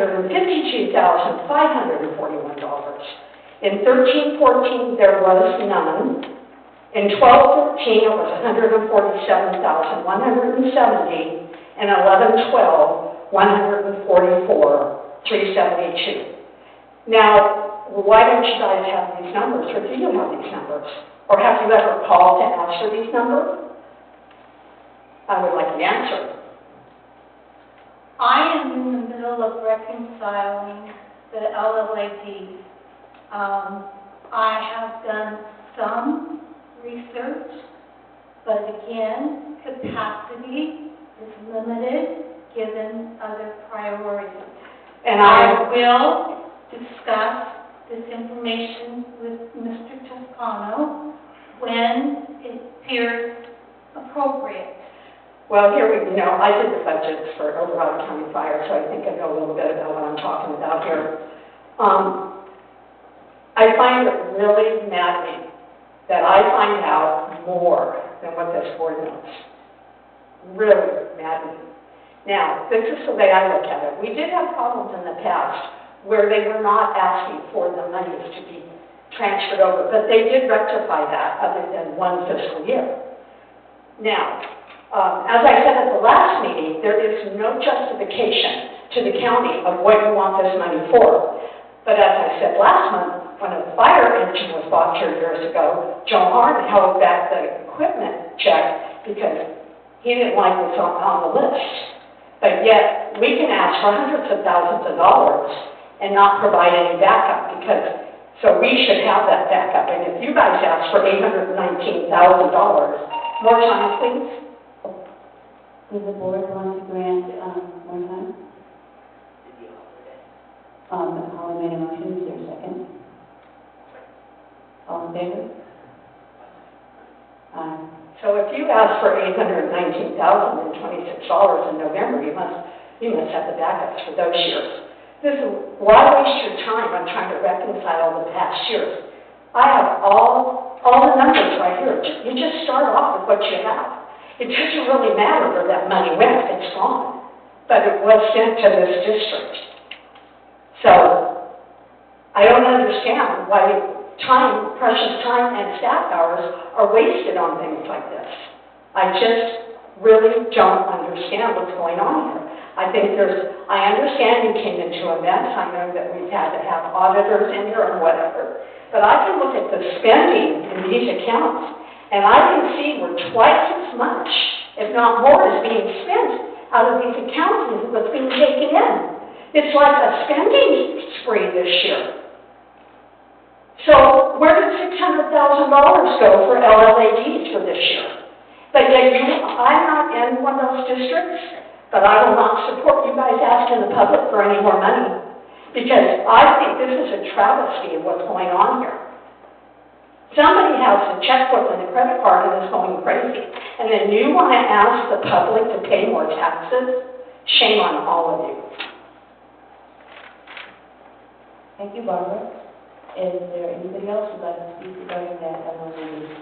$352,541. In 13-14, there was none. In 12-13, it was $147,170, and 11-12, $144,372. Now, why don't you guys have these numbers, or do you have these numbers? Or have you ever called to ask for these numbers? I would like an answer. I am in the middle of reconciling the LLAD. I have done some research, but again, capacity is limited given other priorities. And I will discuss this information with Mr. Toscano when it appears appropriate. Well, here we go. I did the budgets for Eldorado County Fire, so I think I know a little bit about what I'm talking about here. I find it really maddening that I find out more than what this board knows. Really maddening. Now, this is the way I look at it. We did have problems in the past where they were not asking for the monies to be transferred over, but they did rectify that other than one fiscal year. Now, as I said at the last meeting, there is no justification to the county of what you want this money for. But as I said last month, when a fire engine was bought here years ago, Joe Arndt held back the equipment check because he didn't like what's on the list. But yet, we can ask for hundreds of thousands of dollars and not provide any backup so we should have that backup. And if you guys ask for $819,000, more time, please. Does the board want to grant more time? Holly made a motion. Is there a second? All in favor? Aye. So if you ask for $819,026 in November, you must have the backups for those years. Why waste your time on trying to reconcile the past years? I have all the numbers right here. You just start off with what you have. It doesn't really matter where that money went. It's gone. But it was sent to this district. So I don't understand why precious time and staff hours are wasted on things like this. I just really don't understand what's going on here. I understand you came into a mess. I know that we've had to have auditors in here and whatever. But I can look at the spending in these accounts, and I can see where twice as much, if not more, is being spent out of these accounts than what's being taken in. It's like a spending spree this year. So where did $600,000 go for LLADs for this year? But yet I'm not in one of those districts, but I will not support you guys asking the public for any more money, because I think this is a travesty of what's going on here. Somebody has a checkbook and a credit card and is going crazy, and then you want to ask the public to pay more taxes? Shame on all of you. Thank you, Barbara. Is there anybody else who'd like to speak regarding that LLAD?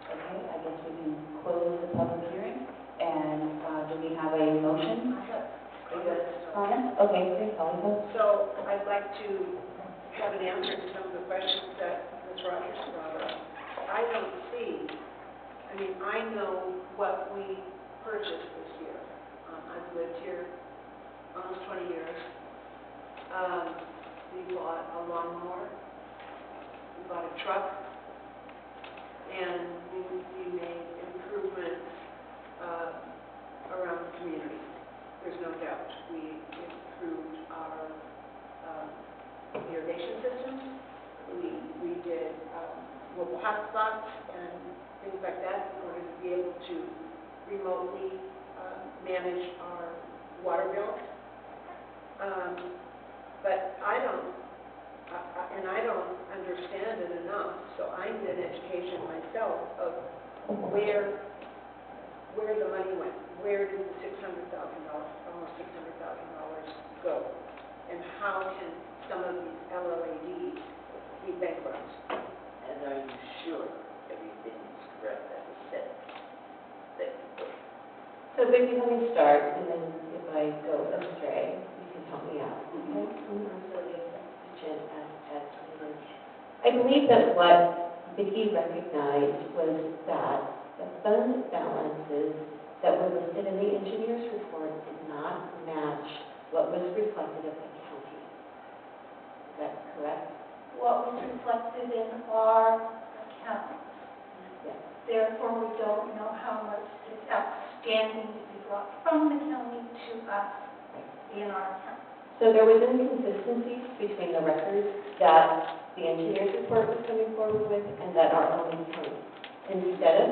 Okay, I guess we can close the public hearing. And do we have a motion? Comment? Okay, great. So I'd like to have an answer to some of the questions that Ms. Rogers brought up. I don't see, I know what we purchased this year. I've lived here almost 20 years. We bought a lawnmower, we bought a truck, and we made improvements around the community. There's no doubt. We improved our irrigation systems. We did hotspots and things like that in order to be able to remotely manage our water bill. But I don't understand it enough, so I need an education myself of where the money went. Where did the $600,000, almost $600,000 go? And how can some of these LLADs be bankrupt? And are you sure everything is correct that was said? That you put? So Vicki, let me start, and then if I go astray, you can help me out, okay? I believe that what Vicki recognized was that the fund balances that were listed in the engineer's report did not match what was reflected of the county. Is that correct? What was reflected in our account. Yes. Therefore, we don't know how much is outstanding to be brought from the county to us in our account. So there was inconsistencies between the records that the engineer's report was coming forward with and that our own county. Instead of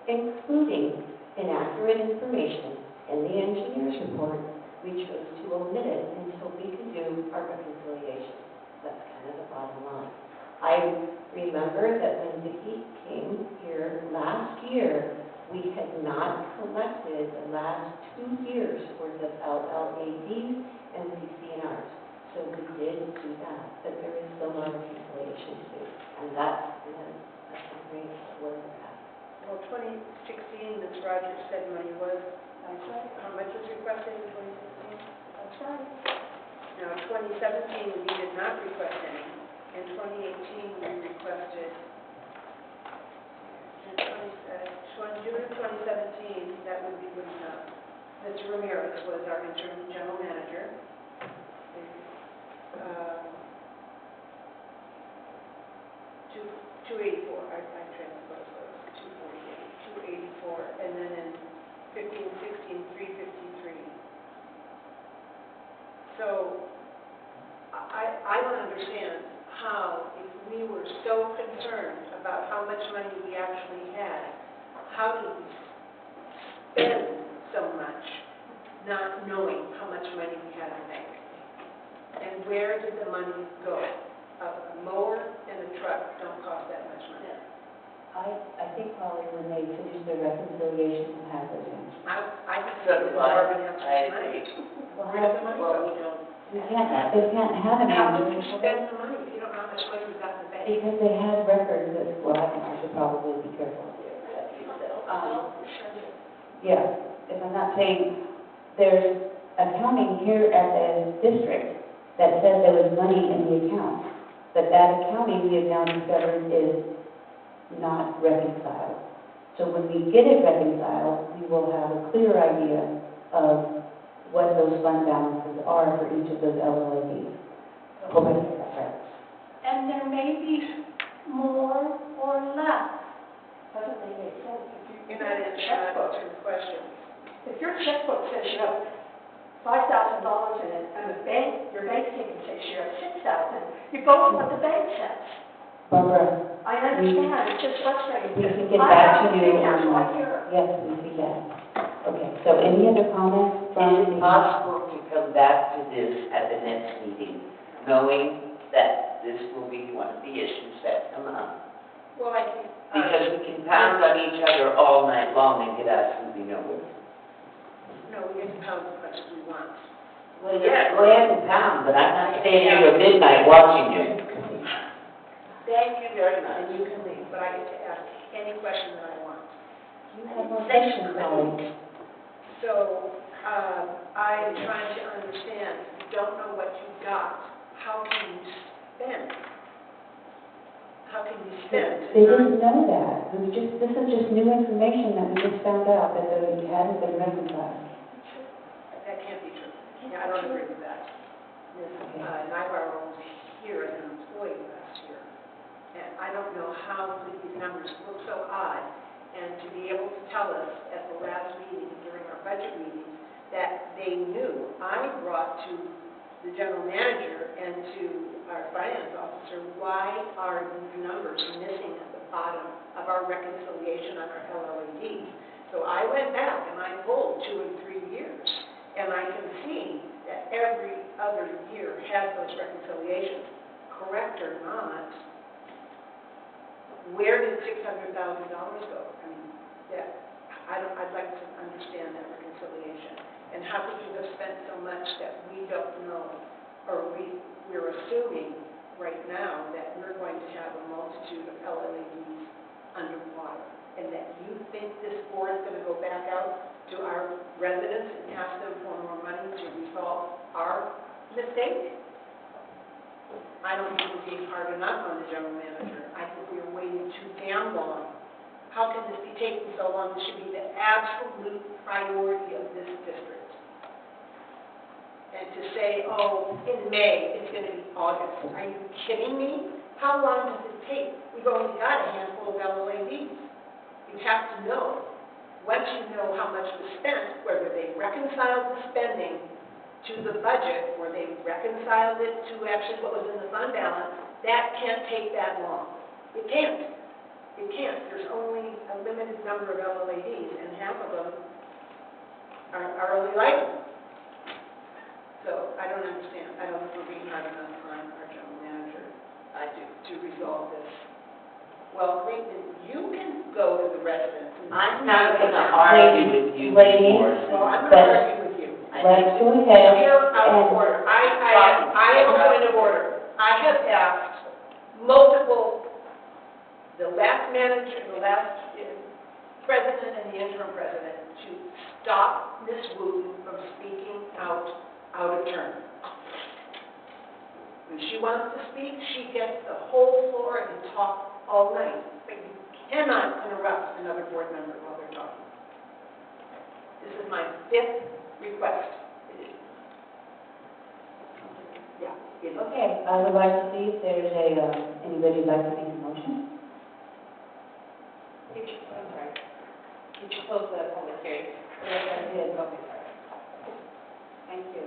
including inaccurate information in the engineer's report, we chose to omit it until we could do our reconciliation. That's kind of the bottom line. I remember that when Vicki came here last year, we had not collected the last 2 years' worth of LLADs and CC&Rs. So we did do that, but there is still more reconciliation to do. And that's a summary of where we're at. Well, 2016, Ms. Rogers said money was, how much was requested in 2016? That's right. Now, 2017, we did not request any. In 2018, we requested, June of 2017, that would be when Mr. Ramirez was our interim general manager. 284, I transposed those, 248, 284, and then in 15, 16, 353. So I don't understand how, if we were so concerned about how much money we actually had, how did we spend so much not knowing how much money we had in the bank? And where did the money go? A mower and a truck don't cost that much money. I think probably when they finish their reconciliation, we'll have those answers. I would So say do the I. department has to I money. agree. Where does the money Well, go? we don't, They can't have an How do answer you spend the money if you don't know how much money you got in the bank? because they have records that, well, I think I should probably be careful. Yeah, if I'm not saying, there's accounting here at the district that says there was money in the account, but that accounting we have now discovered is not reconciled. So when we get it reconciled, we will have a clear idea of what those fund balances are for each of those LLADs. Hope I get that right. And there may be more or less. Doesn't make any sense. You're not answering the question. If your checkbook says you have $5,000 in it, and your bank statement says you have $6,000, you go with what the bank says. Barbara, I understand, it's just frustrating. we can get back to you That's on right that. here. Yes, we see that. Okay, so any other comments from is it possible to come back to this at the next meeting, knowing that this will be one of the issues that come up? Well, I think. Because we can pound on each other all night long and get absolutely nowhere. No, we get to pound as much as we want. Well, yeah, go ahead and pound, but I'm not staying here till midnight watching you. Thank you very much. And you can leave, but I get to ask any question that I want. You have more questions, Holly. So, I'm trying to understand, if you don't know what you got, how can you spend? How can you spend? They didn't know that. This is just new information that we just found out that it hadn't been reconciled. That can't be true. Yeah, I don't agree with that. Okay. Navarro was here as an employee last year, and I don't know how these numbers look so odd, and to be able to tell us at the last meeting, during our budget meeting, that they knew. I brought to the general manager and to our finance officer, why are these numbers missing at the bottom of our reconciliation on our LLADs? So I went back and I pulled 2 and 3 years, and I can see that every other year has those reconciliations. Correct or not, where did $600,000 go? I mean, I'd like to understand that reconciliation. And how could you have spent so much that we don't know, or we're assuming right now that we're going to have a multitude of LLADs underwater? and that you think this board is going to go back out to our residents and ask them for more money to resolve our mistake? I don't think we're being hard enough on the general manager. I think we are waiting too damn long. How can this be taking so long? This should be the absolute priority of this district. And to say, oh, in May, it's going to be August. Are you kidding me? How long does it take? We've only got a handful of LLADs. You have to know. Once you know how much was spent, whether they reconciled the spending to the budget, or they reconciled it to actually what was in the fund balance, that can't take that long. It can't. It can't. There's only a limited number of LLADs, and half of them are only lighting. So I don't understand. I don't think we're being hard enough on our general manager. I do. To resolve this. Well, Clayton, you can go to the residents. I'm not going to argue with you. Ladies, Well, I'm but- going to argue with you. let's go ahead You're out and, of order. I am point of order. I have asked multiple, the last manager, the last president and the interim president to stop Ms. Wooten from speaking out of turn. When she wants to speak, she gets the whole floor and talks all night. But you cannot interrupt another board member while they're talking. This is my 5th request. Yeah, it is. okay, I would like to see if there's anybody who'd like to make a motion. I'm sorry. Did you close the public hearing? Yes, I did. Okay, sorry. Thank you.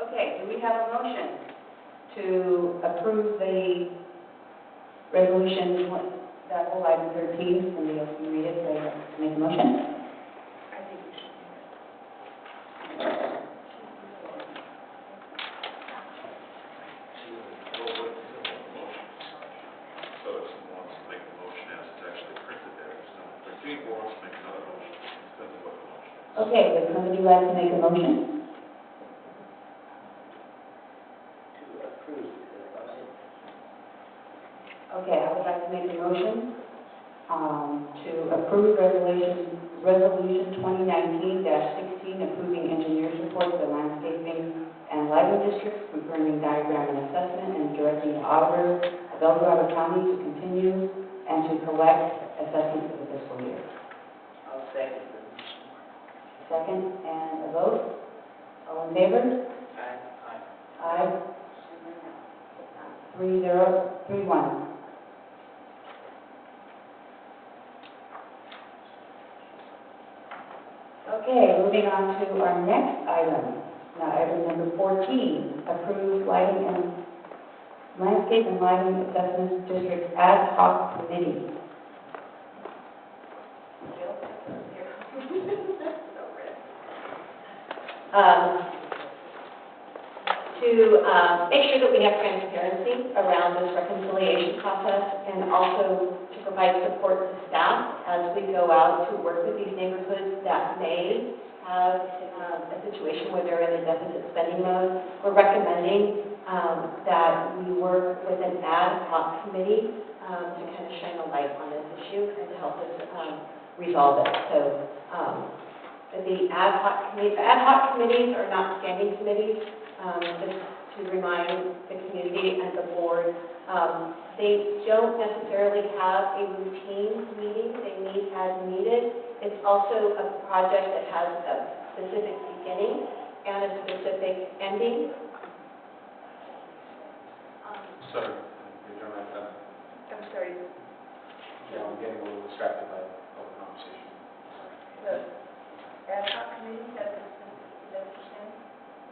Okay, do we have a motion to approve the resolution, that whole item 13, somebody else can read it, so I make a motion? I think we should do that. So if someone wants to make a motion as it's actually printed there, it's number 13, or wants to make another motion, it depends on what the motion is. Okay, would somebody like to make a motion? To approve the budget. Okay, I would like to make a motion to approve resolution 2019-16, approving engineer's report for the landscaping and lighting districts, confirming diagram and assessment, and directing the auditor of El Dorado County to continue and to collect assessments for the fiscal year. I'll second the motion. Second, and a vote. All in favor? Aye. Aye. 3-0, 3-1. Okay, moving on to our next item. Now, item number 14, approved lighting and landscape and lighting assessment district ad hoc committee. To make sure that we have transparency around this reconciliation process, and also to provide support to staff as we go out to work with these neighborhoods that may have a situation where they're in a deficit spending mode. We're recommending that we work with an ad hoc committee to kind of shine a light on this issue and to help us resolve it. So the ad hoc committees are not standing committees. Just to remind the community and the board, they don't necessarily have a routine meeting. They meet as needed. It's also a project that has a specific beginning and a specific ending. Sorry, you're done like that. I'm sorry. Yeah, I'm getting a little distracted by the conversation. The ad hoc committee, is that what you're saying?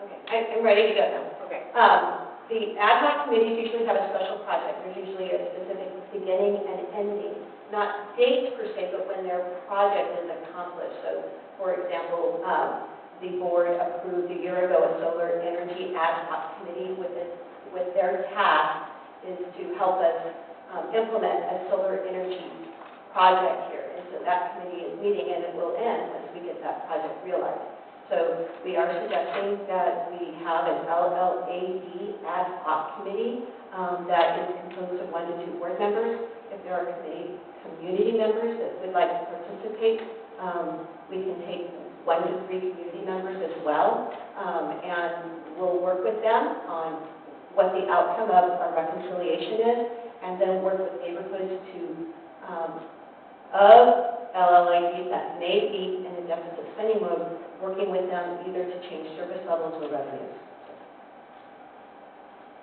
Okay, I'm ready to go now. Okay. The ad hoc committees usually have a special project. There's usually a specific beginning and ending, not dates per se, but when their project is accomplished. So, for example, the board approved a year ago a solar energy ad hoc committee with their task is to help us implement a solar energy project here. And so that committee is meeting, and it will end once we get that project realized. So we are suggesting that we have an LLAD ad hoc committee that is composed of 1 to 2 board members. If there are committee community members that would like to participate. We can take 1 to 3 community members as well, and we'll work with them on what the outcome of our reconciliation is, and then work with neighborhoods to, of LLADs that may be in a deficit spending mode, working with them either to change service levels or revenues.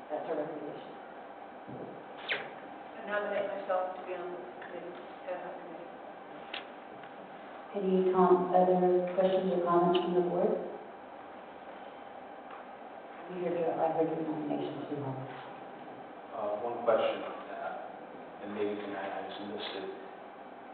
That's our recommendation. I nominate myself to be on the committee, ad hoc committee. Any other questions or comments from the board? I heard your nomination too, Howard. One question, and maybe tonight I just missed it.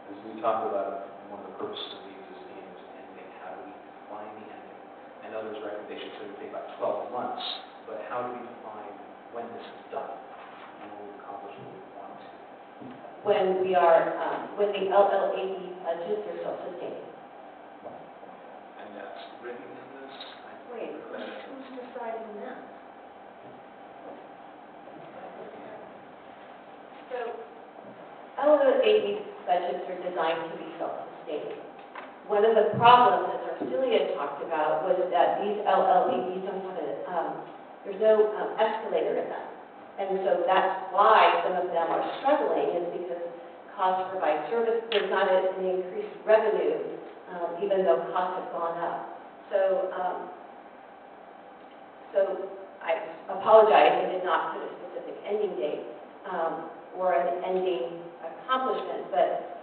As we talked about, one of the purposes of these is the ending. How do we define the ending? I know there's recommendations that it would take about 12 months, but how do we define when this is done? And we'll accomplish what we want to. When we are, when the LLAD budgets are self-sustaining. And that's written in this? Wait, who's deciding that? So, LLAD budgets are designed to be self-sustaining. One of the problems, as Arcelia talked about, was that these LLADs don't have there's no escalator in them. And so that's why some of them are struggling, is because cost to provide service, there's not an increased revenue, even though costs have gone up. So I apologize, I did not put a specific ending date or an ending accomplishment, but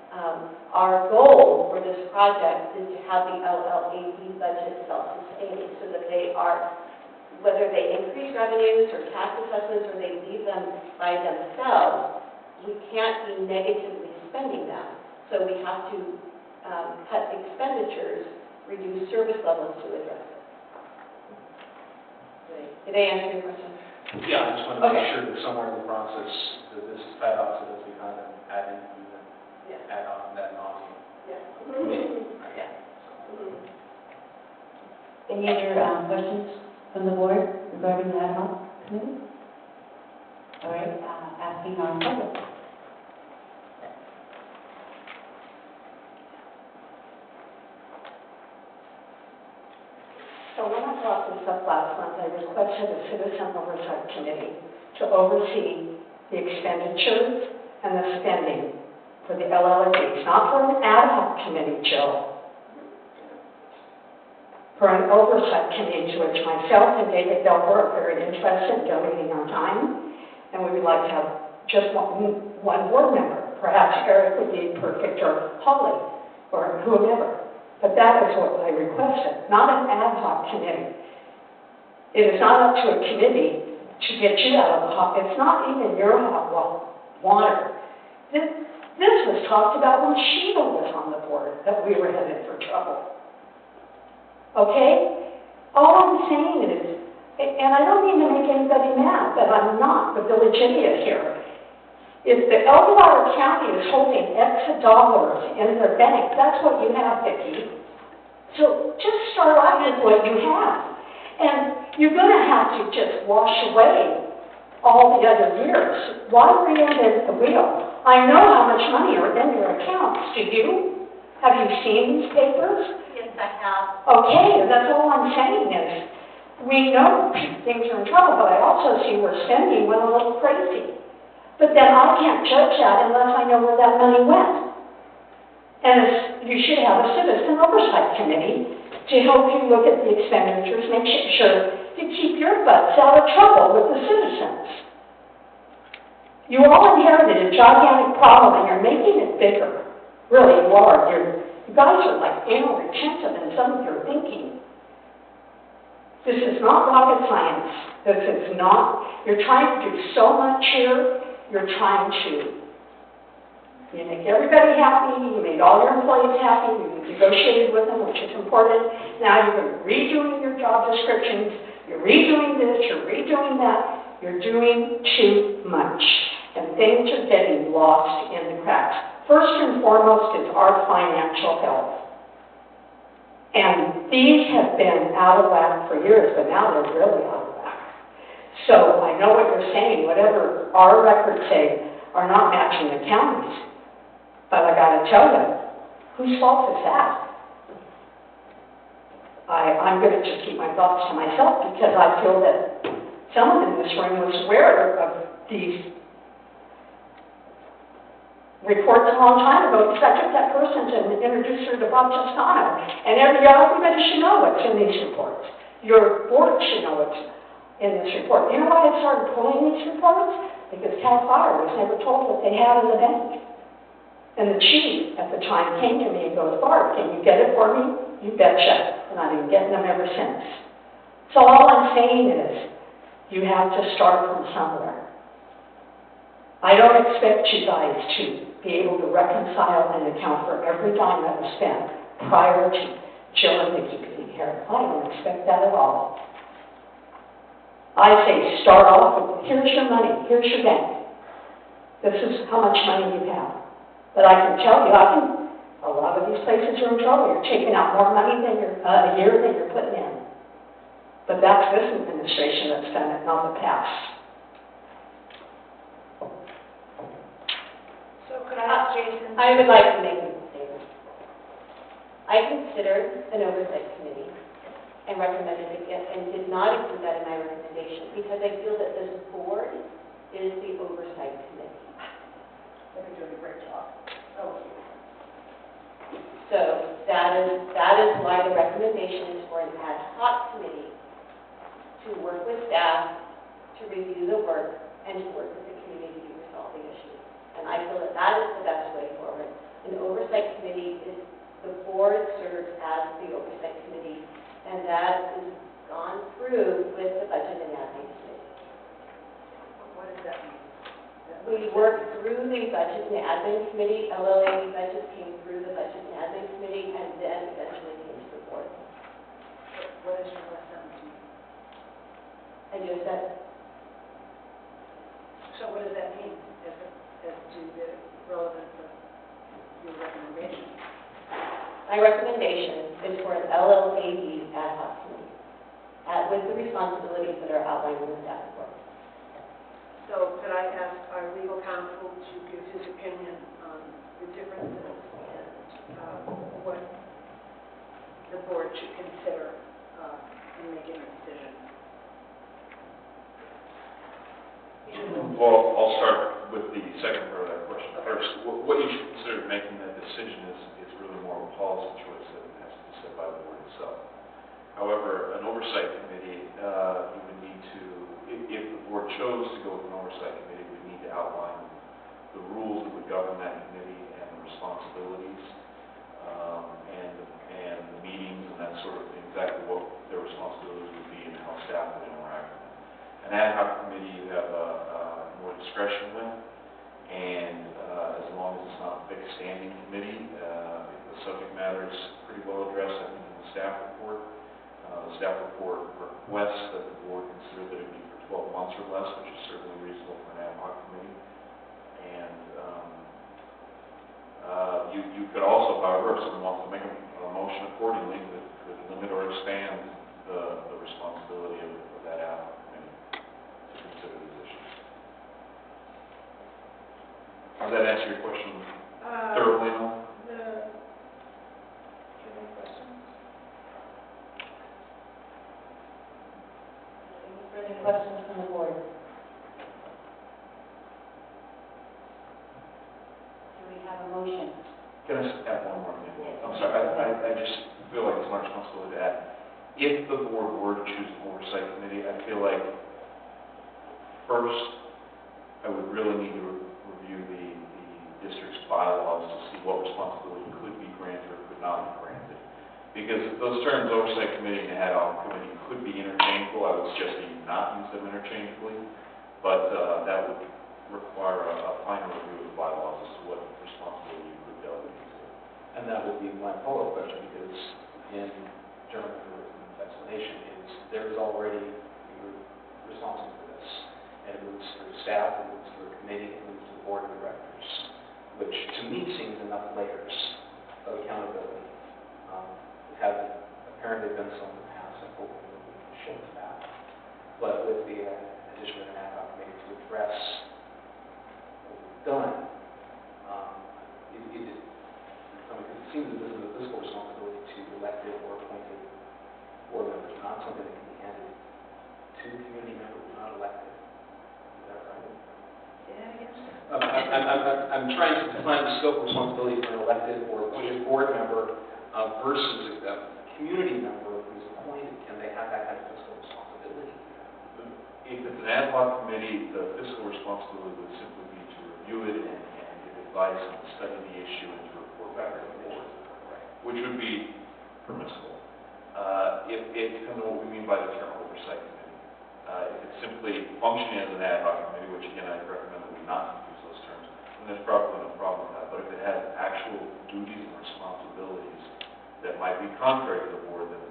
our goal for this project is to have the LLAD budget self-sustaining so that they are, whether they increase revenues or tax assessments or they leave them by themselves, we can't be negatively spending them. So we have to cut expenditures, reduce service levels to address it. Did I answer your question? Yeah, I just want to make sure that somewhere in the process that this is tied off so that we kind of add in Yeah. add on that on. Yeah. Yeah. Any other questions from the board regarding the ad hoc committee? All right, asking our public. So when I brought this up last month, I requested a citizen oversight committee to oversee the expenditures and the spending for the LLADs, not for an ad hoc committee, Jill. For an oversight committee to which myself and David Delver are very interested in donating our time, and we would like to have just one board member. Perhaps Eric would be perfect, or Holly, or whomever. But that is what I requested, not an ad hoc committee. It is not up to a committee to get you out of the hot. It's not even your hot water. This was talked about when Sheila was on the board, that we were headed for trouble. Okay? All I'm saying is, and I don't mean to make anybody mad, but I'm not the village idiot here. If the El Dorado County is holding X dollars in their bank, that's what you have, Vicki. So just start off with what you have. And you're going to have to just wash away all the other years. Why reinvent the wheel? I know how much money are in your accounts. Do you? Have you seen these papers? Yes, I have. Okay, that's all I'm saying is, we know things are in trouble, but I also see where spending went a little crazy. But then I can't judge that unless I know where that money went. And you should have a citizen oversight committee to help you look at the expenditures, make sure to keep your butts out of trouble with the citizens. You all inherited a gigantic problem and you're making it bigger. Really, you are. You guys are like anal retentive in some of your thinking. This is not rocket science. This is not, you're trying to do so much here. You're trying to, you make everybody happy, you made all your employees happy, you negotiated with them, which is important. Now you're redoing your job descriptions, you're redoing this, you're redoing that. You're doing too much, and things are getting lost in the cracks. First and foremost is our financial health. And these have been out of whack for years, but now they're really out of whack. So I know what you're saying, whatever our records say are not matching the county's. But I gotta tell you, whose fault is that? I'm gonna just keep my thoughts to myself because I feel that someone in this room was aware of these reports a long time ago, because I took that person and introduced her to Bob Toscano. And everybody should know what's in these reports. Your board should know what's in this report. You know why I started pulling these reports? Because Cal Fire was never told what they had in the bank. And the chief at the time came to me and goes, Barb, can you get it for me? You betcha. And I've been getting them ever since. So all I'm saying is, you have to start from somewhere. I don't expect you guys to be able to reconcile and account for every dime that was spent prior to Jill and Nikki being here. I don't expect that at all. I say start off with, here's your money, here's your bank. This is how much money you have. But I can tell you, a lot of these places are in trouble. You're taking out more money than a year than you're putting in. But that's this administration that's done it, not the past. So could I ask Jason? I would like to make a statement. I considered an oversight committee and recommended it and did not include that in my recommendation because I feel that this board is the oversight committee. They're doing a great job. So that is why the recommendation is for an ad hoc committee to work with staff, to review the work, and to work with the community to resolve the issues. And I feel that that is the best way forward. An oversight committee is, the board serves as the oversight committee, and that is gone through with the budget and admin committee. What does that mean? We worked through the budget and admin committee, LLA budget came through the budget and admin committee, and then eventually came to the board. What is your last sentence mean? I just said, So what does that mean as to the relevance of your recommendation? my recommendation is for an LLAD ad hoc committee, with the responsibilities that are outlined in the staff report. So could I ask our legal counsel to give his opinion on the differences and what the board should consider in making a decision? Well, I'll start with the second part of that question first. What you should consider making that decision is really more of a policy choice that has to be set by the board itself. However, an oversight committee, you would need to, if the board chose to go with an oversight committee, we need to outline the rules that would govern that committee and the responsibilities, and the meetings and that sort of thing, exactly what their responsibilities would be and how staff would interact with them. An ad hoc committee you have more discretion with, and as long as it's not a fixed standing committee, the subject matter is pretty well addressed, I think, in the staff report. The staff report requests that the board consider that it be for 12 months or less, which is certainly reasonable for an ad hoc committee. And you could also, however, if someone wants to make a motion accordingly, could limit or expand the responsibility of that ad hoc committee to consider these issues. Does that answer your question thoroughly enough? Do you have any questions? Any further questions from the board? Do we have a motion? Can I just add one more thing? I'm sorry, I just feel like it's my responsibility to add. If the board were to choose an oversight committee, I feel like first, I would really need to review the district's bylaws to see what responsibility could be granted or could not be granted. Because those terms, oversight committee and ad hoc committee, could be interchangeable. I would suggest that you not use them interchangeably, but that would require a final review of the bylaws as to what responsibility you could delegate to. And that would be my follow-up question, because in German explanation is there is already a group responsible for this. And it moves through staff, it moves through a committee, it moves to the board of directors, which to me seems enough layers of accountability. It hasn't apparently been so in the past, I hope we can shift that. But with the addition of an ad hoc committee to address what we've done, it seems that this is a fiscal responsibility to elected or appointed board members, not something that can be handed to a community member who's not elected. Is that right? Yeah, I guess. I'm trying to define the scope of responsibility for an elected or appointed board member versus a community member who's appointed. Can they have that kind of fiscal responsibility? If it's an ad hoc committee, the fiscal responsibility would simply be to review it and give advice and study the issue and to report back to the board, which would be permissible. It depends on what we mean by the term oversight committee. If it's simply functioning as an ad hoc committee, which again I recommend that we not use those terms, then there's probably no problem with that. But if it has actual duties and responsibilities that might be contrary to the board, then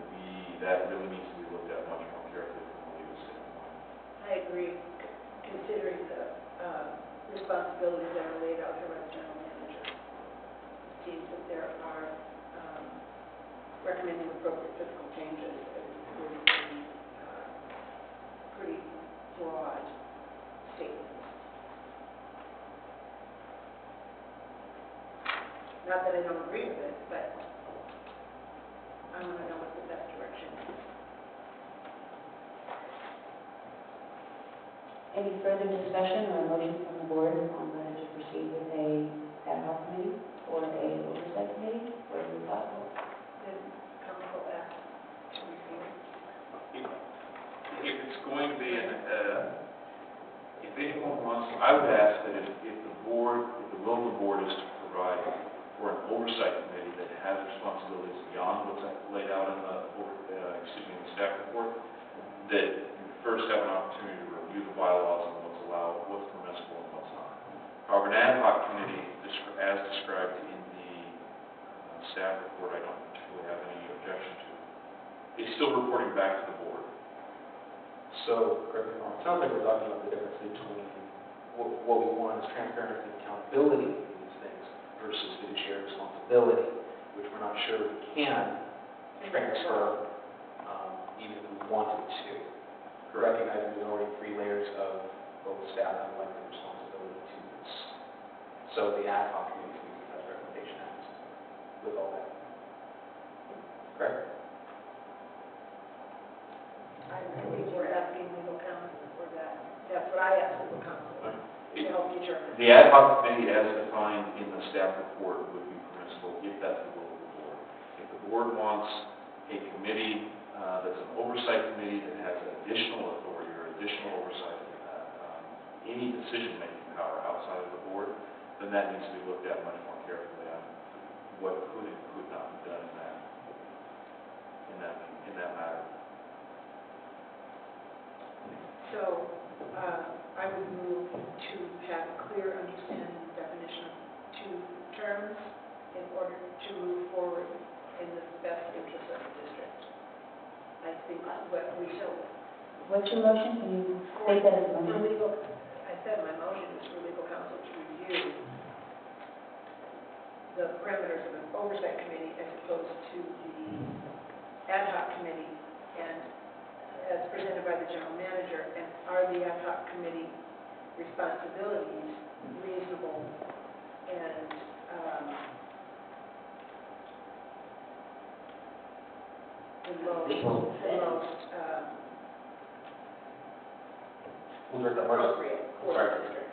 that really needs to be looked at much more carefully from a legal standpoint. I agree, considering the responsibilities that are laid out here by the general manager. It seems that there are recommending appropriate fiscal changes is a pretty broad statement. Not that I don't agree with it, but I want to know what the best direction is. Any further discussion or motion from the board on whether to proceed with a ad hoc committee or a oversight committee? What are your thoughts? Did council ask to review it? If it's going to be if anyone wants, I would ask that if the will of the board is to provide for an oversight committee that has responsibilities beyond what's laid out in the staff report, that you first have an opportunity to review the bylaws and what's allowed, what's permissible and what's not. However, an ad hoc committee, as described in the staff report, I don't particularly have any objection to. It's still reporting back to the board. So, correct me if I'm wrong, it sounds like we're talking about the difference between what we want is transparency and accountability in these things versus fiduciary responsibility, which we're not sure we can transfer even if we wanted to. Recognizing there's already 3 layers of both staff and elected responsibility to this. So the ad hoc committee can use that recommendation as with all that. Correct? I think we're asking legal counsel for that. That's what I asked legal counsel, to help determine. The ad hoc committee, as defined in the staff report, would be permissible if that's the will of the board. If the board wants a committee that's an oversight committee that has additional authority or additional oversight, any decision-making power outside of the board, then that needs to be looked at much more carefully on what could and could not be done in that matter. So, I would move to have a clear understanding definition of 2 terms in order to move forward in the best interest of the district. I think what we shall. What's your motion? Can you state that as a For motion? legal, I said my motion is for legal counsel to review the parameters of an oversight committee as opposed to the ad hoc committee, and as presented by the general manager, and are the ad hoc committee responsibilities reasonable and the most appropriate for the district.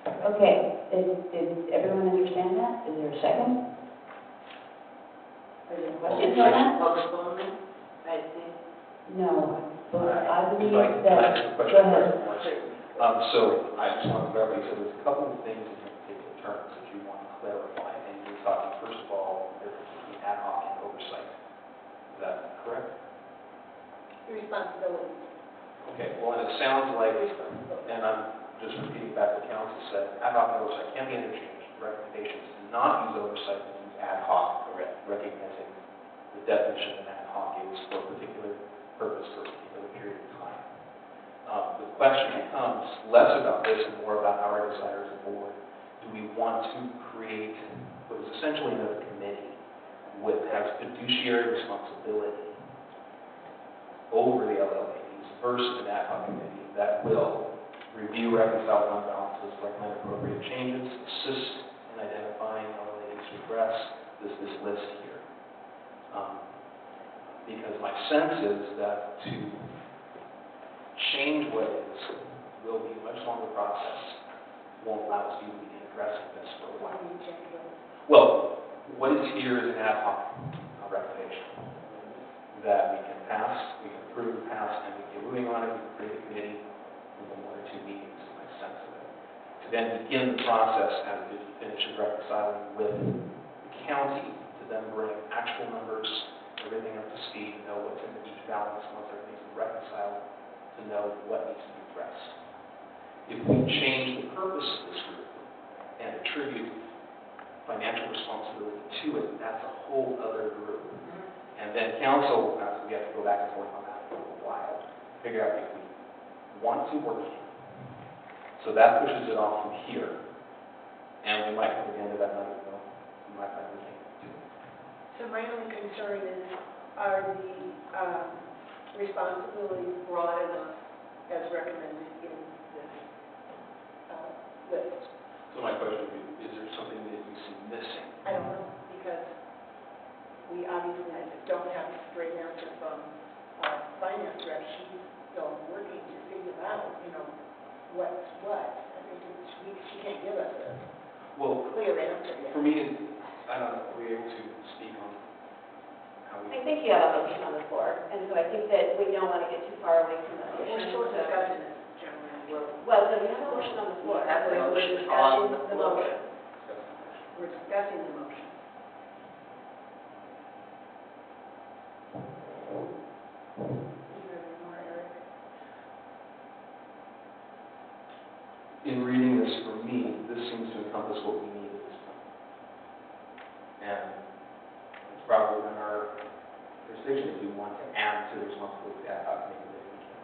Okay, did everyone understand that? Is there a second? Are there questions on that? Postpone it, I think. No, but I If believe I can that, ask a go question ahead. first? So I just want to clarify, you said there's a couple of things in your particular terms that you want to clarify, and you're talking, first of all, the difference between ad hoc and oversight. Is that correct? The responsibilities. Okay, well, and it sounds like, and I'm just repeating back what council said, ad hoc and oversight can be interchanged. The recommendation is to not use oversight, but use ad hoc, recognizing the definition of an ad hoc is for a particular purpose for a particular period of time. The question becomes less about this and more about our desire as a board. Do we want to create what is essentially another committee with has fiduciary responsibility over the LLAs versus an ad hoc committee that will review, reconcile fund balances, recommend appropriate changes, assist in identifying LLAs needs to address this list here. Because my sense is that to change what is will be a much longer process, won't allow us to even begin addressing this for a while. Well, what is here is an ad hoc recommendation that we can pass, we can approve, pass, and we get moving on it, we can create a committee within 1 or 2 meetings, is my sense of it. To then begin the process as we finish and reconciling with the county, to then bring actual numbers, everything up to speed, know what's in each balance, once everything's been reconciled, to know what needs to be addressed. If we change the purpose of this group and attribute financial responsibility to it, that's a whole other group. And then council, we have to go back and forth on that for a while, figure out if we want to or can't. So that pushes it off from here. And we might come to the end of that night, we might find we can't do it. So my only concern is, are the responsibilities broad enough as recommended in this list? So my question would be, is there something that you see missing? I don't know, because we obviously, I just don't have a straight answer from our finance rep. She's still working to figure out, what's what. I think she can't give us a Well, clear answer yet. for me, I don't know, are we able to speak on how we... I think you have a motion on the floor, and so I think that we don't want to get too far away from the motion. We're still discussing it, gentlemen. Well, so we have a motion on the floor. Have a We're motion discussing on the the floor. motion. We're discussing the motion. You have any more, Eric? In reading this, for me, this seems to encompass what we need at this point. And it's probably within our jurisdiction if we want to add to the responsibility of the ad hoc committee that we can.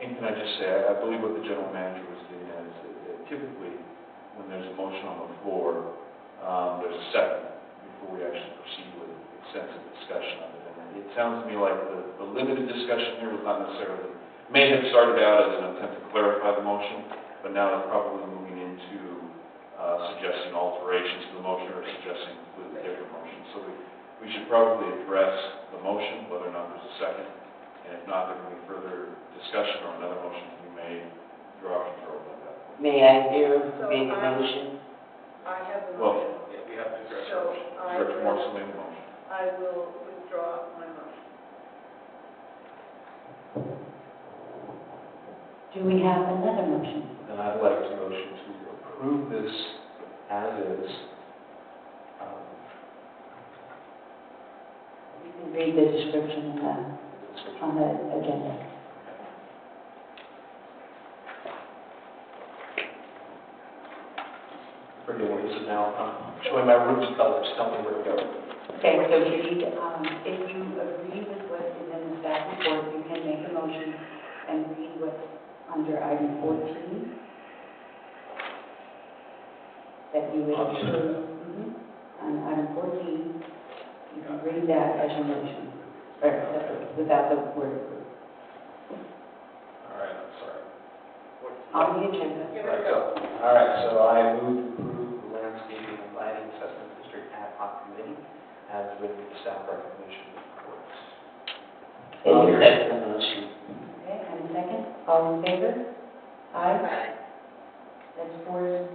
And can I just say, I believe what the general manager was getting at is that typically, when there's a motion on the floor, there's a second before we actually proceed with extensive discussion of it. And it sounds to me like the limited discussion here was not necessarily, may have started out as an attempt to clarify the motion, but now it's probably moving into suggesting alterations to the motion or suggesting completely different motions. So we should probably address the motion, whether or not there's a second, and if not, there can be further discussion or another motion to be made, draw control of that. May I hear So make a I- motion? I have the Well, motion. Yeah, we have to address So our Director Morrison made the motion. I will withdraw my motion. Do we have another motion? Then I'd like to motion to approve this as is. You can read the description on the agenda. Forgive me, this is now, I'm showing my rookie colors, tell me where to go. Okay, so you need, if you agree with what is in the staff report, you can make a motion and read what's under item 14. That you would approve. On item 14, you can read that as your motion, or without the word approve. All right, I'm sorry. On the agenda. Give Right, it a go. all right, so I move to approve the landscaping and lighting assessment district ad hoc committee as written in the staff recommendation reports. I'll second the motion. Okay, and a second, all in favor? Aye. Aye. That's 4-0.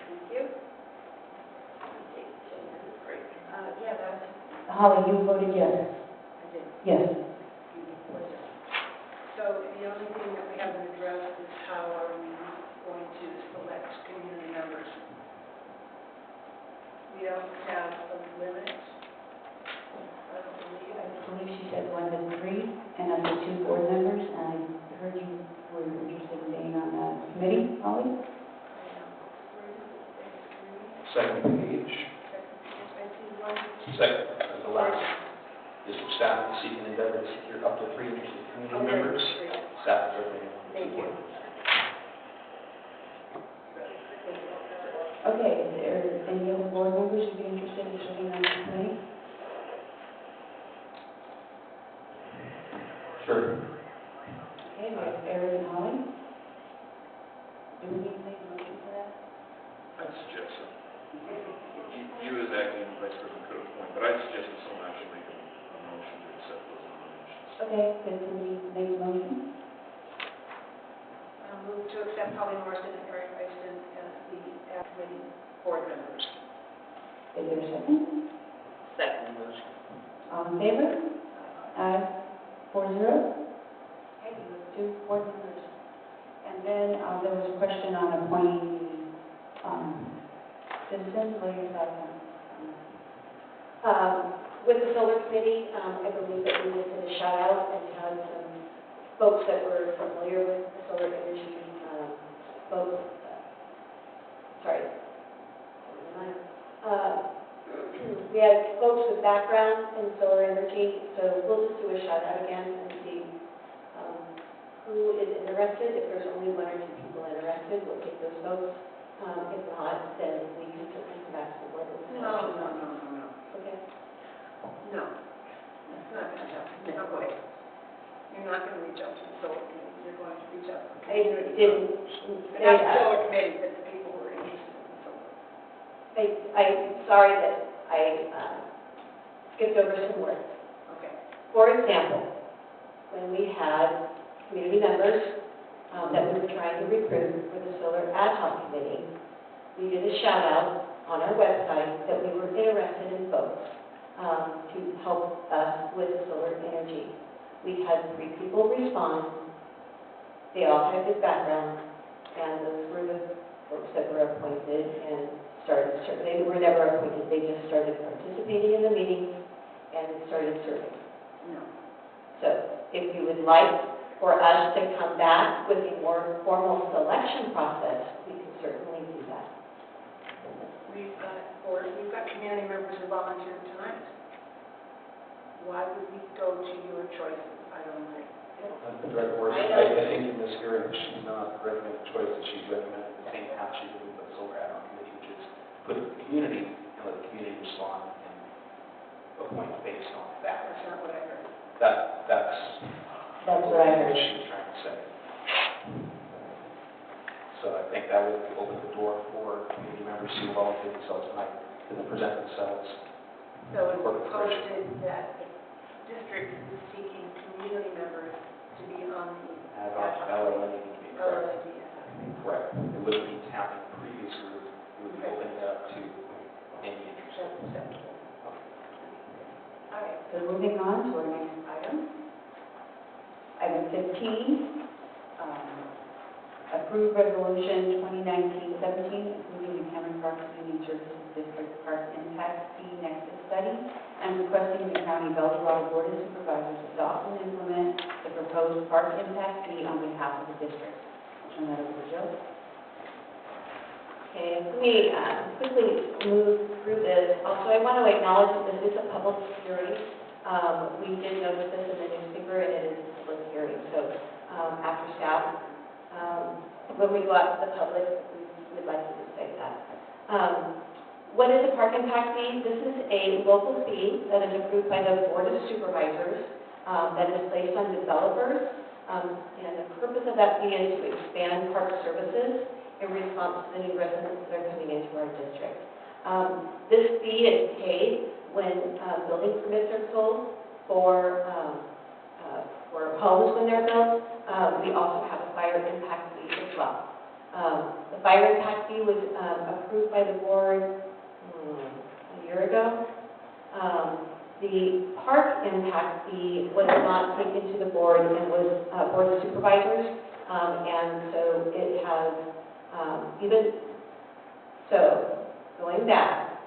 Thank you. Great. Yeah, that's, Holly, you voted yes? I did. Yes. So the only thing that we haven't addressed is how are we going to select community members? We don't have a limit, I don't believe. I believe she said 1 to 3, and up to 2 board members, and I heard you were interested in being on the committee, Holly? Second page, I see one. second, the last. District staff is seeking endeavor to secure up to 3 interested community members. Staff is recommending 1 to 2 Thank you. board members. Okay, is there any other board members who'd be interested in serving on the committee? Sure. Okay, we have Eric and Holly. Do we need to make a motion for that? vice president could appoint, but I'd suggest that someone actually make a motion to accept those nominations. Okay, can somebody make a motion? Move to accept Holly Morrison and Eric Eiston as the ad committee board members. Is there a second? Second motion. All in favor? Aye. 4-0. Okay, we have 2 board members. And then there was a question on appointing citizens. What are your thoughts on? With the solar committee, I believe that we just did a shout out and had some folks that were familiar with the solar energy, folks, sorry. We had folks with background in solar energy, so we'll just do a shout out again and see who is interested. If there's only 1 or 2 people interested, we'll take those folks. If not, then we can certainly come back to the board with No. Okay. No, that's not going to happen. No way. You're not going to reach out to the solar committee. You're going to reach out to the I community. didn't But say not the that. solar committee, but the people who are interested in solar. I'm sorry that I skipped over some words. Okay. For example, when we had community members that we were trying to recruit for the solar ad hoc committee, we did a shout out on our website that we were interested in folks to help us with solar energy. We had 3 people respond. They all had good background, and those were the folks that were appointed and started serving. They were never appointed, they just started participating in the meetings and started serving. No. So if you would like for us to come back with a more formal selection process, we can certainly do that. We've got community members who volunteered tonight. Why would we go to your choices? I don't agree. Director Morrison, I know. I think in this hearing, she's not recommending choice, that she's recommending the same path she did with the solar ad hoc committee, which is put it to the community and let the community respond and appoint based on that. That's not what I heard. That's That's what I heard. she was trying to say. So I think that would open the door for community members who volunteer themselves tonight to then present themselves. So it's posted that the district is seeking community members to be on the Ad hoc LLA committee, correct? LLD. Correct. It wouldn't be tapping the previous group, it would be opening it up to any interest. That's acceptable. All right. So moving on to our next item. Item 15, approve resolution 2019-17, approving the Cameron Park Community Services District Park Impact Fee Nexus Study and requesting the County of El Dorado Board of Supervisors adopt and implement the proposed park impact fee on behalf of the district. I'll turn that over to Joe. Okay, let me quickly move through this. Also, I want to acknowledge that this is a public hearing. We did notice this in the newspaper, and it is a public hearing. So after staff, when we go out to the public, we would like you to say that. What is a park impact fee? This is a local fee that is approved by the Board of Supervisors that is placed on developers. And the purpose of that fee is to expand park services in response to the new residents that are coming into our district. This fee is paid when building permits are pulled for homes when they're built. We also have a fire impact fee as well. The fire impact fee was approved by the board a year ago. The park impact fee was not taken to the board and was Board of Supervisors, and so it has going back,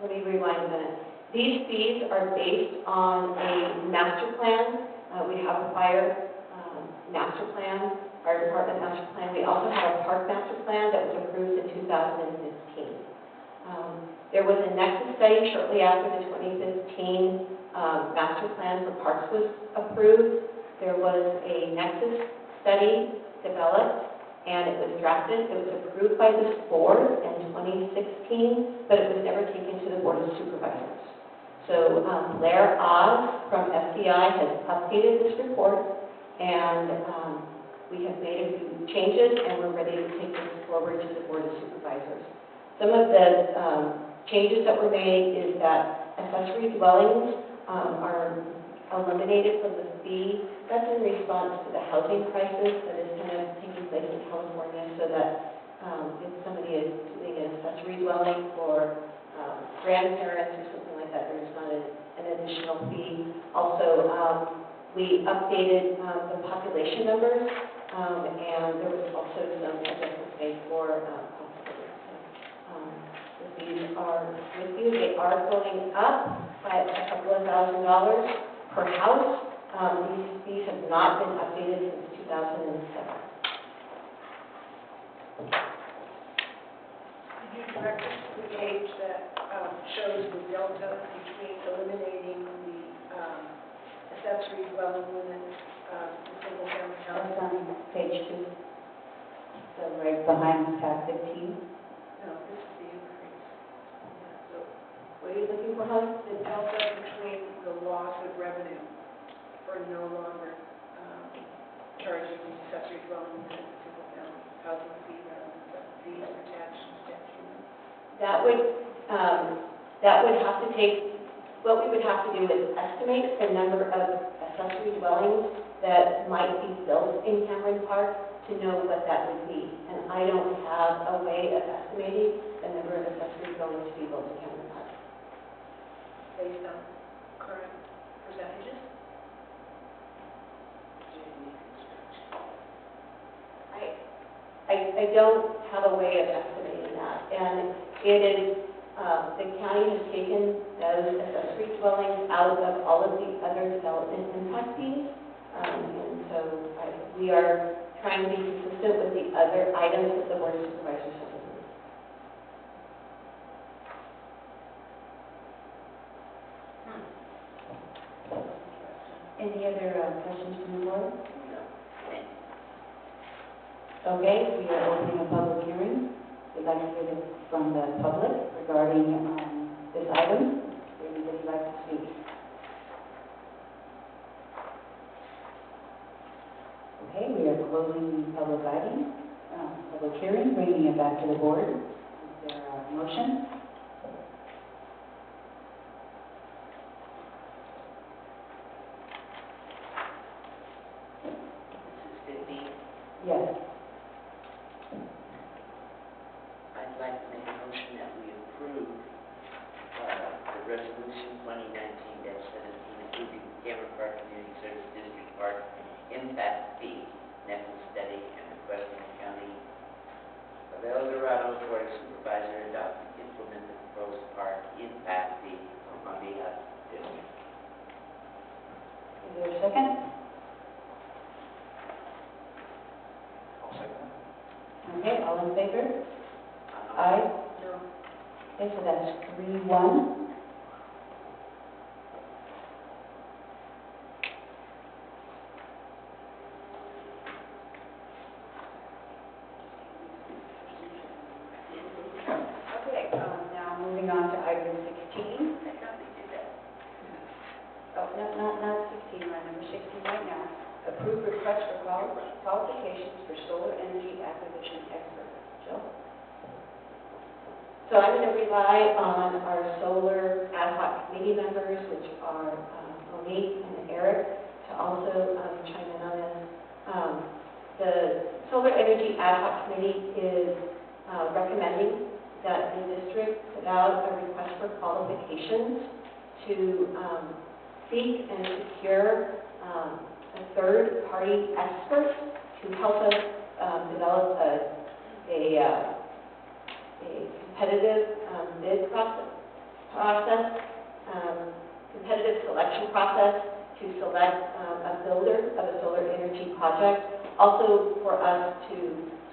let me rewind a minute. These fees are based on a master plan. We have a fire master plan, fire department master plan. We also have a park master plan that was approved in 2015. There was a nexus study shortly after the 2015 master plan for parks was approved. There was a nexus study developed, and it was drafted. It was approved by this board in 2016, but it was never taken to the Board of Supervisors. So Blair Oz from FDI has updated this report, and we have made a few changes, and we're ready to take this forward to the Board of Supervisors. So Some of the changes that were made is that accessory dwellings are eliminated from the fee. That's in response to the housing crisis that is kind of taking place in California, so that if somebody is doing an accessory dwelling for grandparents or something like that, there's not an additional fee. Also, we updated the population numbers, and there was also some adjustments made for hospitals. So, the fees are with you. They are going up by a couple of $1,000s per house. These fees have not been updated since 2007. Could you direct us to the page that shows the delta between eliminating the accessory dwelling units, the single-family That's housing? on page 2, so right behind tab 15. No, this is the increase. So What are you looking for, hon? the delta between the loss of revenue for no longer charging the accessory dwelling unit as a single-family housing fee rather than the fees attached to that unit. That would have to take, what we would have to do is estimate the number of accessory dwellings that might be built in Cameron Park to know what that would be. And I don't have a way of estimating the number of accessory dwellings to be built in Cameron Park. Based on current percentages? I don't have a way of estimating that. And it is, the county has taken those accessory dwellings out of all of the other development impact fees. And so we are trying to be consistent with the other items that the Board of Supervisors has approved. Any other questions from the board? No. Okay, we are opening a public hearing. We'd like to hear from the public regarding this item. Would anybody like to speak? Okay, we are closing the public item, public hearing, bringing it back to the board. Is there a motion? This is 15. Yes. I'd like to make a motion that we approve the resolution 2019-17 approving the Cameron Park Community Service District Park impact fee necessary study and requesting the county of El Dorado Board of Supervisors adopt and implement the proposed park impact fee on behalf of the district. Is there a second? I'll second. Okay, all in favor? Aye. No. Okay, so that's 3-1. Okay, now moving on to item 16. I thought we did that. Oh, no, not 16, we're on number 16 right now. Approve request for qualifications for solar energy acquisition expert. Jill? So I'm going to rely on our solar ad hoc committee members, which are Monique and Eric, to also chime in on this. The Solar Energy Ad Hoc Committee is recommending that the district put out a request for qualifications to seek and secure a third-party expert to help us develop a competitive bid process, competitive selection process to select a builder of a solar energy project. Also for us to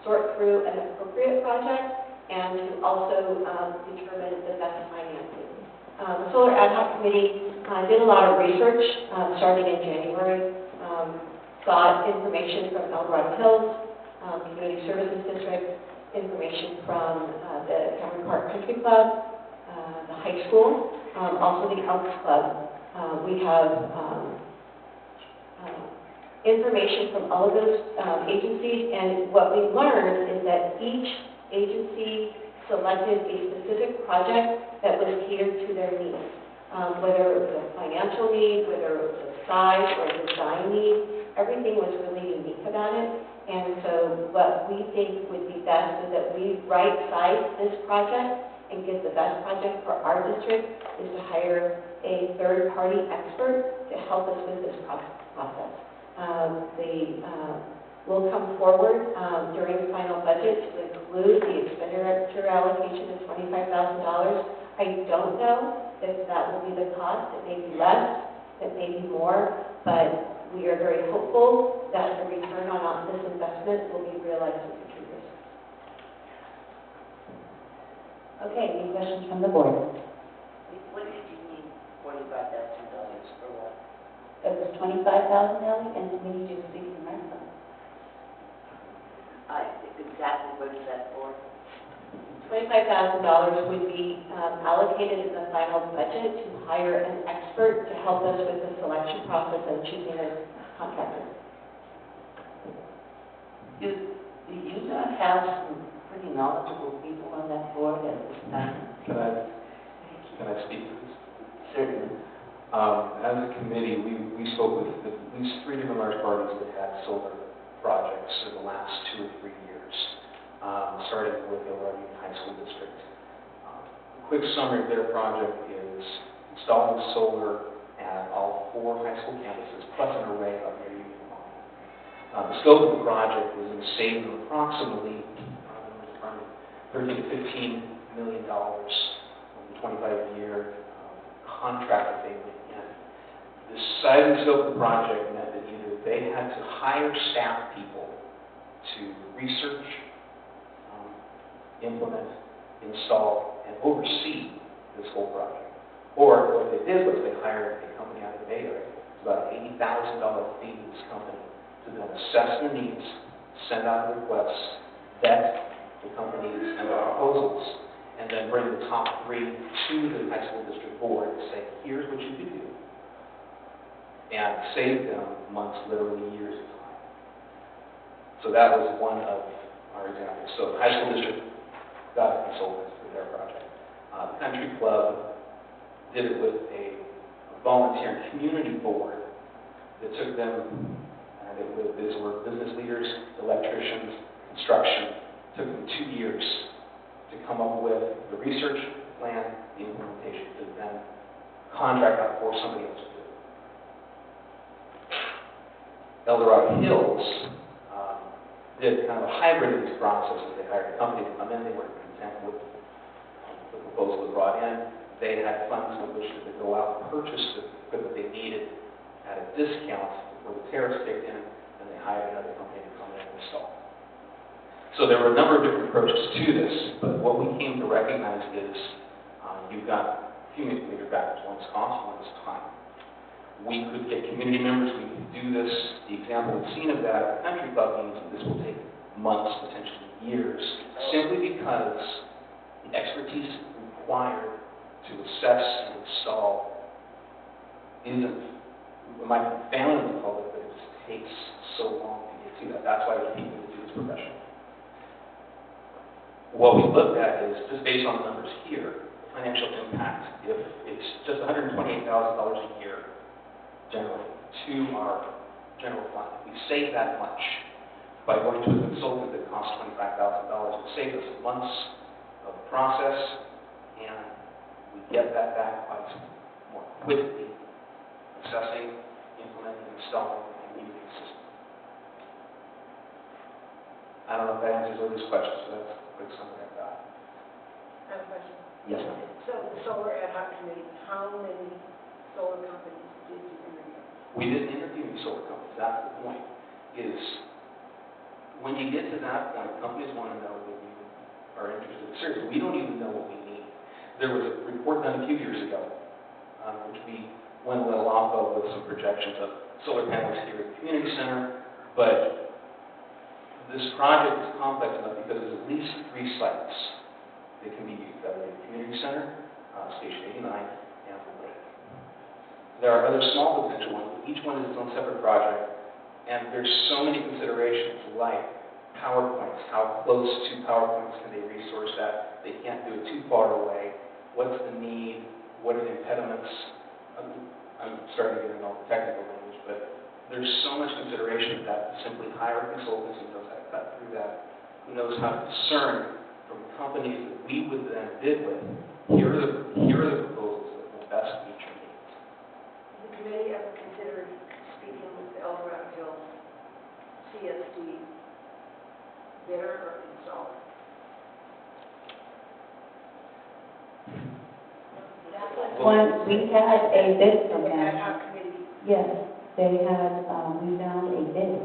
sort through an appropriate project and to also determine the best financing. The Solar Ad Hoc Committee did a lot of research starting in January, got information from El Dorado Hills Community Services District, information from the Cameron Park Country Club, the high school, also the Elks Club. We have information from all of those agencies, and what we learned is that each agency selected a specific project that was catered to their needs. Whether it was a financial need, whether it was a size or a design need, everything was really unique about it. And so what we think would be best is that we right-size this project and get the best project for our district is to hire a third-party expert to help us with this process. We'll come forward during the final budget to include the expenditure allocation of $25,000. I don't know if that will be the cost. It may be less, it may be more, but we are very hopeful that the return on this investment will be realized in future years. Okay, any questions from the board? What did you mean $45,000 for what? It was $25,000, and we need to speak to Martha. Exactly what is that for? $25,000 would be allocated in the final budget to hire an expert to help us with the selection process and choosing a contractor. Do you not have some pretty knowledgeable people on that board at this time? Can I speak to this? Certainly. As a committee, we spoke with at least 3 different large parties that had solar projects in the last 2 or 3 years, starting with the Oregon High School District. A quick summary of their project is installing solar at all 4 high school campuses, plus an array of their union homes. The scope of the project was in saving them approximately $13 to $15 million over the 25-year contract that they went in. The size and scope of the project meant that either they had to hire staff people to research, implement, install, and oversee this whole project. Or what they did was they hired a company out of the Bay Area. It's about an $80,000 fee to this company to then assess the needs, send out requests, vet the companies and their proposals, and then bring the top 3 to the high school district board and say, here's what you could do. And save them months, literally years of time. So that was one of our examples. So the high school district got a consultant for their project. The country club did it with a volunteer community board that took them, these were business leaders, electricians, construction. Took them 2 years to come up with the research plan, the implementation, to then contract out for somebody else to do it. Eldorado Hills did kind of a hybrid of these processes. They hired a company to come in, they were content with the proposal that brought in. They had funds with which to go out and purchase the equipment they needed at a discount before the tariffs kicked in, and they hired another company to come in and install. So there were a number of different approaches to this, but what we came to recognize is you've got community factors. One is cost, one is time. We could get community members, we could do this. The example we've seen of that at the country club means that this will take months, potentially years, simply because the expertise required to assess and install isn't, it might be found in the public, but it just takes so long to get to that. That's why we need to do this professionally. What we looked at is, just based on the numbers here, financial impact. If it's just $128,000 a year, generally, to our general fund, if we save that much by going to a consultant that costs $25,000, it saves us months of process, and we get that back by more quickly assessing, implementing, installing, and using the system. I don't know if that answers all these questions, but that's a quick summary I've got. I have a question. Yes. So the solar ad hoc committee, how many solar companies did you interview? We didn't interview any solar companies. That's the point, is when you get to that point, companies want to know that you are interested. Seriously, we don't even know what we need. There was a report done a few years ago, which we went a little off of with some projections of solar panels here at the community center, but this project is complex enough because there's at least 3 sites that can be used, that would be the community center, Station 89, and the lake. There are other small potential ones, but each one is its own separate project, and there's so many considerations like PowerPoints, how close to PowerPoints can they resource that? They can't do it too far away. What's the need? What are the impediments? I'm starting to get into all the technical language, but there's so much consideration that simply hire consultants who knows how to cut through that, who knows how to discern from companies that we would then bid with, here are the proposals that will best meet your needs. Has the committee ever considered speaking with the El Dorado Hills CSD bidder or installer? One, we had a bid from The ad them. hoc committee, Yes, they had, we found a bid.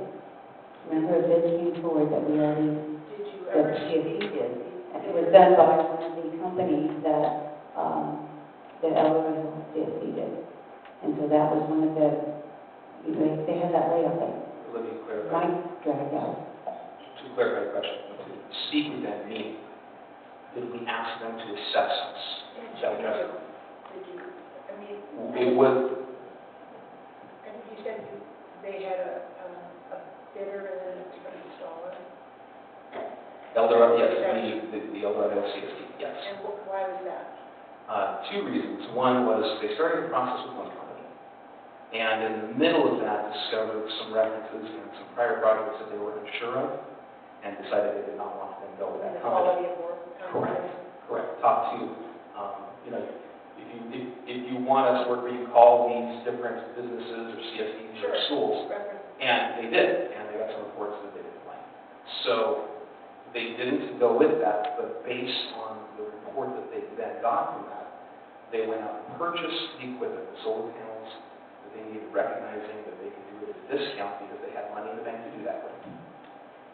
Remember, a bid came forward that we already, did you that ever CSD speak? did. And it was done by one of the companies that, Elroy CSD did. And so that was one of the, they had that layout there. Let me clarify. Mike dragged out. To clarify the question, to speak with them, meaning, did we ask them to assess us? Is that what you're asking? Did you, I mean, It was, I think you said they had a bidder and then a different installer. El Dorado, yes, the El Dorado CSD, yes. And why was that? Two reasons. One was they started the process with one company, and in the middle of that discovered some references and some prior projects that they weren't sure of, and decided they did not want to then go with And that the company. quality of work? Correct. Correct. Top two. If you want us to work, you call these different businesses or CSDs or Sure. schools, Reference. and they did, and they got some reports that they didn't like. So they didn't go with that, but based on the report that they then got from that, they went out and purchased the equipment, the solar panels that they needed, recognizing that they could do it at a discount because they had money in the bank to do that with.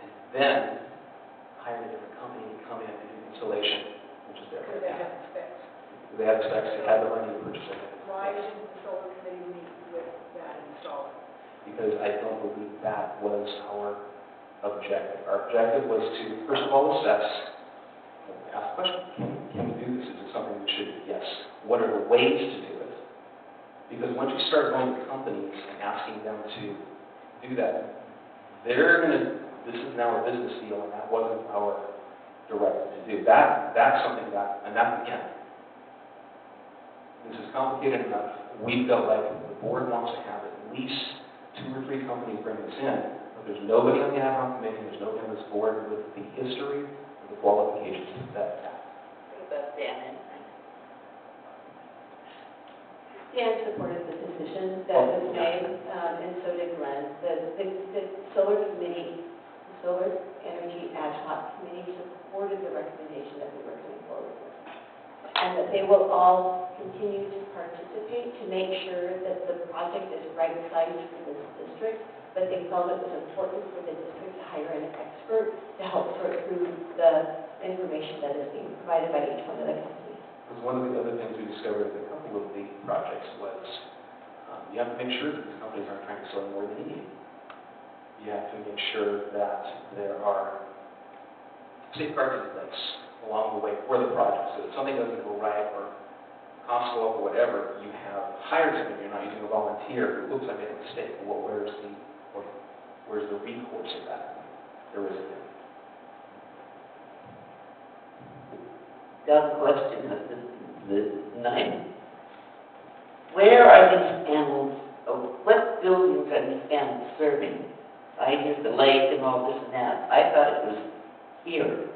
And then hired a different company to come in and do the installation, which is their Because they have the specs. They had the specs, they had the money to purchase it. Why didn't the solar committee meet with that installer? Because I don't believe that was our objective. Our objective was to, first of all, assess, ask the question, can we do this? Is it something we should do? Yes. What are the ways to do it? Because once you start going to companies and asking them to do that, they're going to, this is now a business deal, and that wasn't our directive to do. That's something that, and that, again, this is complicated enough. We felt like the board wants to have at least 2 or 3 companies bring this in, but there's nobody on the ad hoc committee, there's nobody on this board with the history or the qualifications to vet that. What about Dan? Dan supported the decision that was made, and so did Glenn. The solar committee, the solar energy ad hoc committee supported the recommendation that we were coming forward with. And that they will all continue to participate to make sure that the project is right-sized for this district, but they felt it was important for the district to hire an expert to help sort through the information that is being provided by each one of the companies. Because one of the other things we discovered in a couple of the projects was you have to make sure that these companies aren't trying to sell more than they need. You have to make sure that there are safeguards in place along the way for the project, so that something doesn't go right or costs go up or whatever, you have hired somebody, you're not using a volunteer, oops, I made a mistake. Well, where's the recourse of that? There isn't any. Got a question of the night. Where are these panels, what buildings are these panels serving? I hear the lake and all this and that. I thought it was here.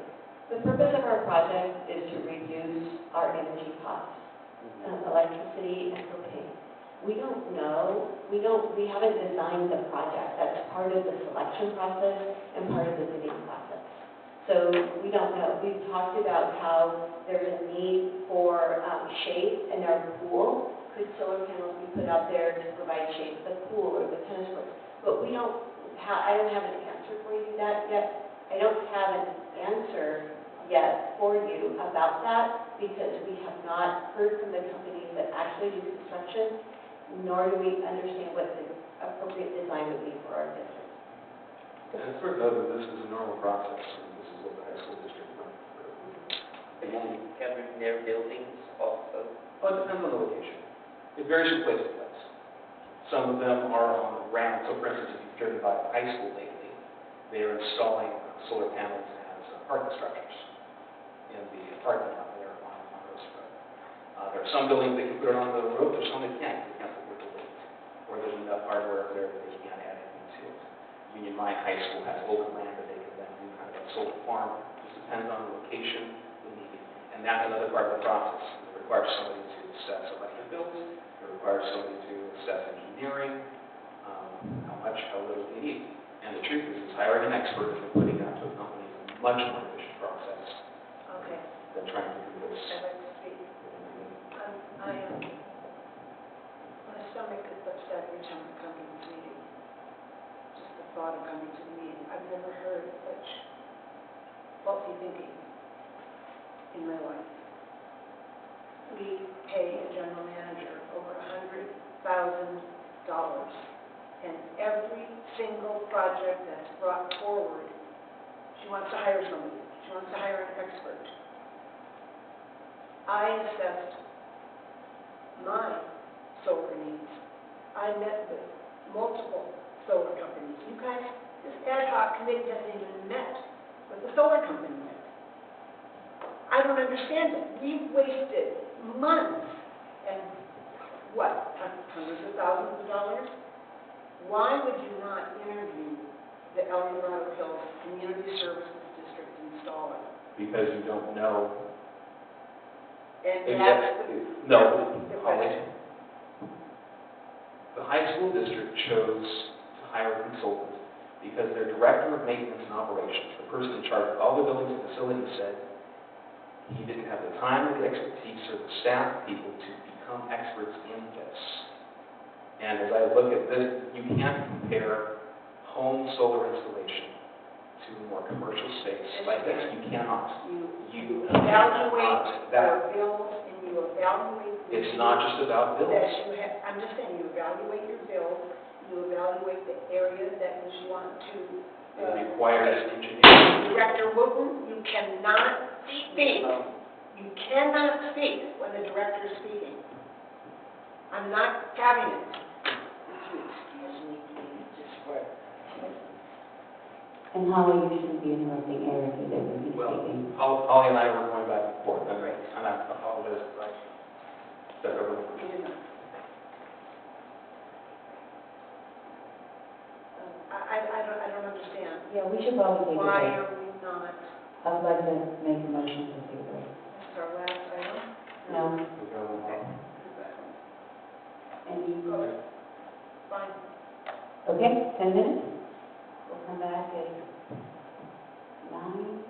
The purpose of our project is to reduce our energy costs, electricity and propane. We don't know, we haven't designed the project. That's part of the selection process and part of the bidding process. So we don't know. We've talked about how there's a need for shade in our pool. Could solar panels be put out there to provide shade for the pool or the tennis courts? But I don't have an answer for you that yet. I don't have an answer yet for you about that because we have not heard from the companies that actually do construction, nor do we understand what the appropriate design would be for our district. And it's worth noting that this is a normal process, and this is what the high school district went through. And covering their buildings also. Well, it depends on the location. It varies from place to place. Some of them are on the ground. So, for instance, if you've driven by the high school lately, they are installing solar panels as parking structures in the parking lot there on Rose Road. There are some buildings that can put it on the roof, there's some that can't, they can't put the weight. Or there's enough hardware up there that they can't add anything to it. Union Mine High School has open land that they can then do kind of a solar farm. Just depends on the location, the need. And that's another part of the process. It requires somebody to assess electric bills. It requires somebody to assess engineering, how much, how little they need. And the truth is hiring an expert and putting that to a company is a much more efficient process Okay, than trying to do this. I'd like to speak. I am, my stomach is upset every time I come to this meeting. Just the thought of coming to the meeting. I've never heard such faulty thinking in my life. We pay a general manager over $100,000, and every single project that's brought forward, she wants to hire somebody. She wants to hire an expert. I assessed my solar needs. I met with multiple solar companies. You guys, this ad hoc committee hasn't even met with the solar company yet. I don't understand it. We've wasted months and what, hundreds of thousands of dollars? Why would you not interview the El Dorado Hills Community Services District installer? Because you don't know. And that's No, the Holly. question. The high school district chose to hire a consultant because their director of maintenance and operations, the person in charge of all the buildings and facilities, said he didn't have the time or the expertise or the staff people to become experts in this. And as I look at this, you can't compare home solar installation to a more commercial space like this. You cannot. You cannot. evaluate your bills and you evaluate. It's not just about bills. That you have, I'm just saying, you evaluate your bills, you evaluate the area that you want to. It requires engineering. Director Wooten, you cannot speak. You cannot speak when the director is speaking. I'm not having it. And Holly, you shouldn't be interrupting Eric either when he's Well, speaking. Holly and I were going back and forth. And I apologize if I said everything. You did not. I don't understand. Yeah, we should probably take a Why break. are we not, I would like to make a motion to take a break. this is our last item? No, any, Okay. Fine. okay, 10 minutes? We'll come back at 9:19.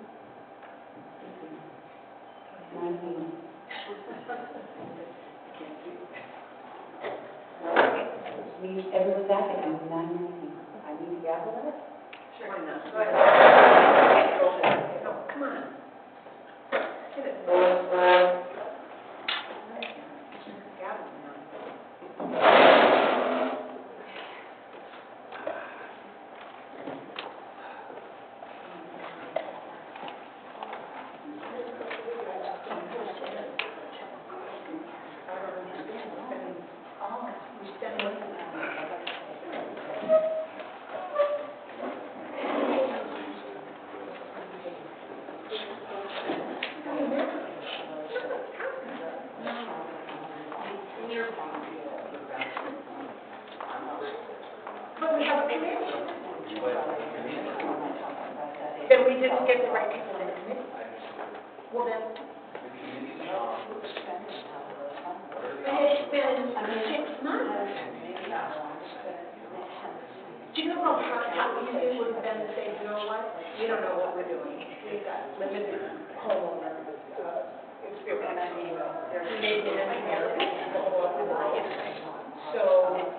Everyone's back at 9:19. I need to gavel that? Sure. Why not? Go ahead. Go ahead. No, come on. Get it. Gavel now. But we have a committee. Then we didn't get the right people on the committee. Well, then. But it's been 6 months. Do you know how easy it would have been to say, you know what? We don't know what we're doing. We've got limited homeowner experience. We may be an engineer, the whole other world. So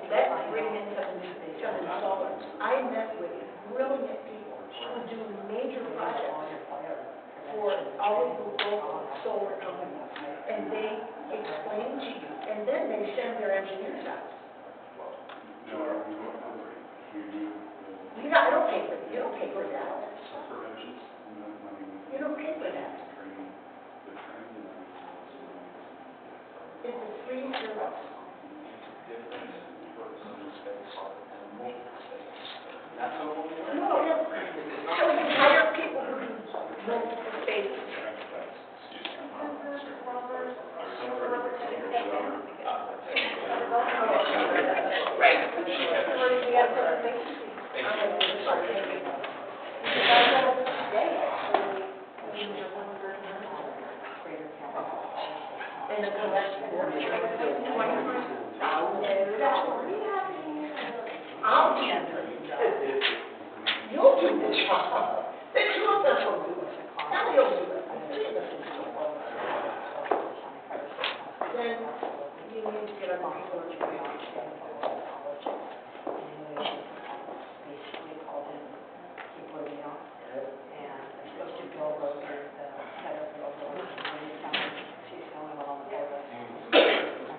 let's bring in some installers. I met with brilliant people who do major projects for all of the local solar companies. And they explain to you, and then they send their engineers out. I don't pay for that. You don't pay for that. You don't pay for that. It's a free service. No, so you hire people who can rent the spaces. Right. And the collection. I'll do it. You'll do this job. The two of us will do it. Ellie will do it. The three of us will do it. Then you need to get other people to do it. Basically called in people, you know, and I spoke to Bill Roser, the head of the overall, she's the only one on the board.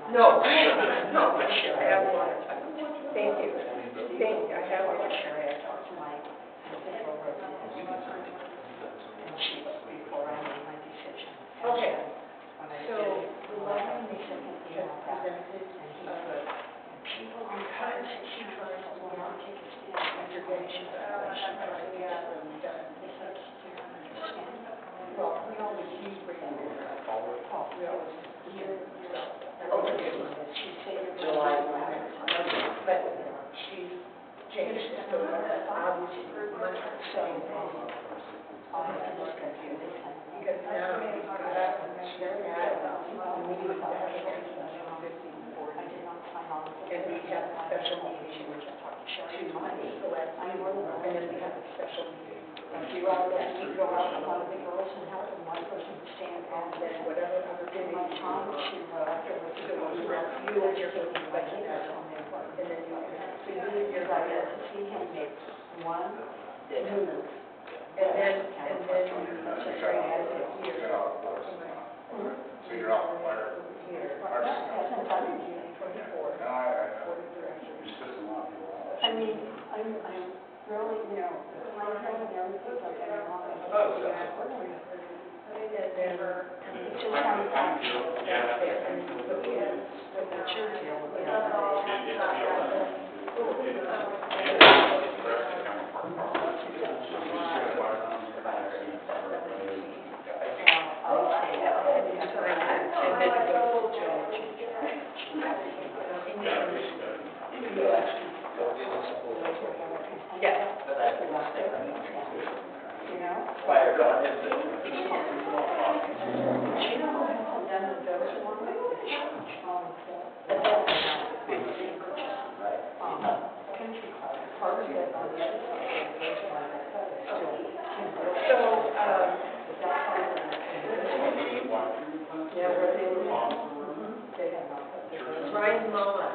No, sure, I have a lot of time. Thank you. Thank you, I have a lot of Sherry, I talked to Mike, and Bill Roser, and she, before I made my decision. And Okay. when I So, did, the when I line got the second has email back, presented, and he put, people on the because side, she tries to will not take a stand. after getting she done. They said, "Do you understand?" Well, we always use regular, Oh, we always use, she said, July 1. But she's changed it, so obviously much more so. I was confused. Because now he's got up and she's at, the meeting with that and 1540. I did not sign on. And we have a special meeting to select, and then we have a special meeting. And you all let me go out with one of the girls and help and one person stand And on then this. whatever other Did my committee time to, so you and your committee budget that, and then you have to do your I got to see him make one move. and then just right as it here. So you're out the fire. Here. Hasn't done it yet. 24. No, I, Board of directors. you're pissing a lot of people off. I mean, I'm really, you know, my head and everything, like, I'm not. Oh, yeah. And then, It's just how it's I'm Joe. that's it, and so we have, the church deal with it. Ryan Mullen,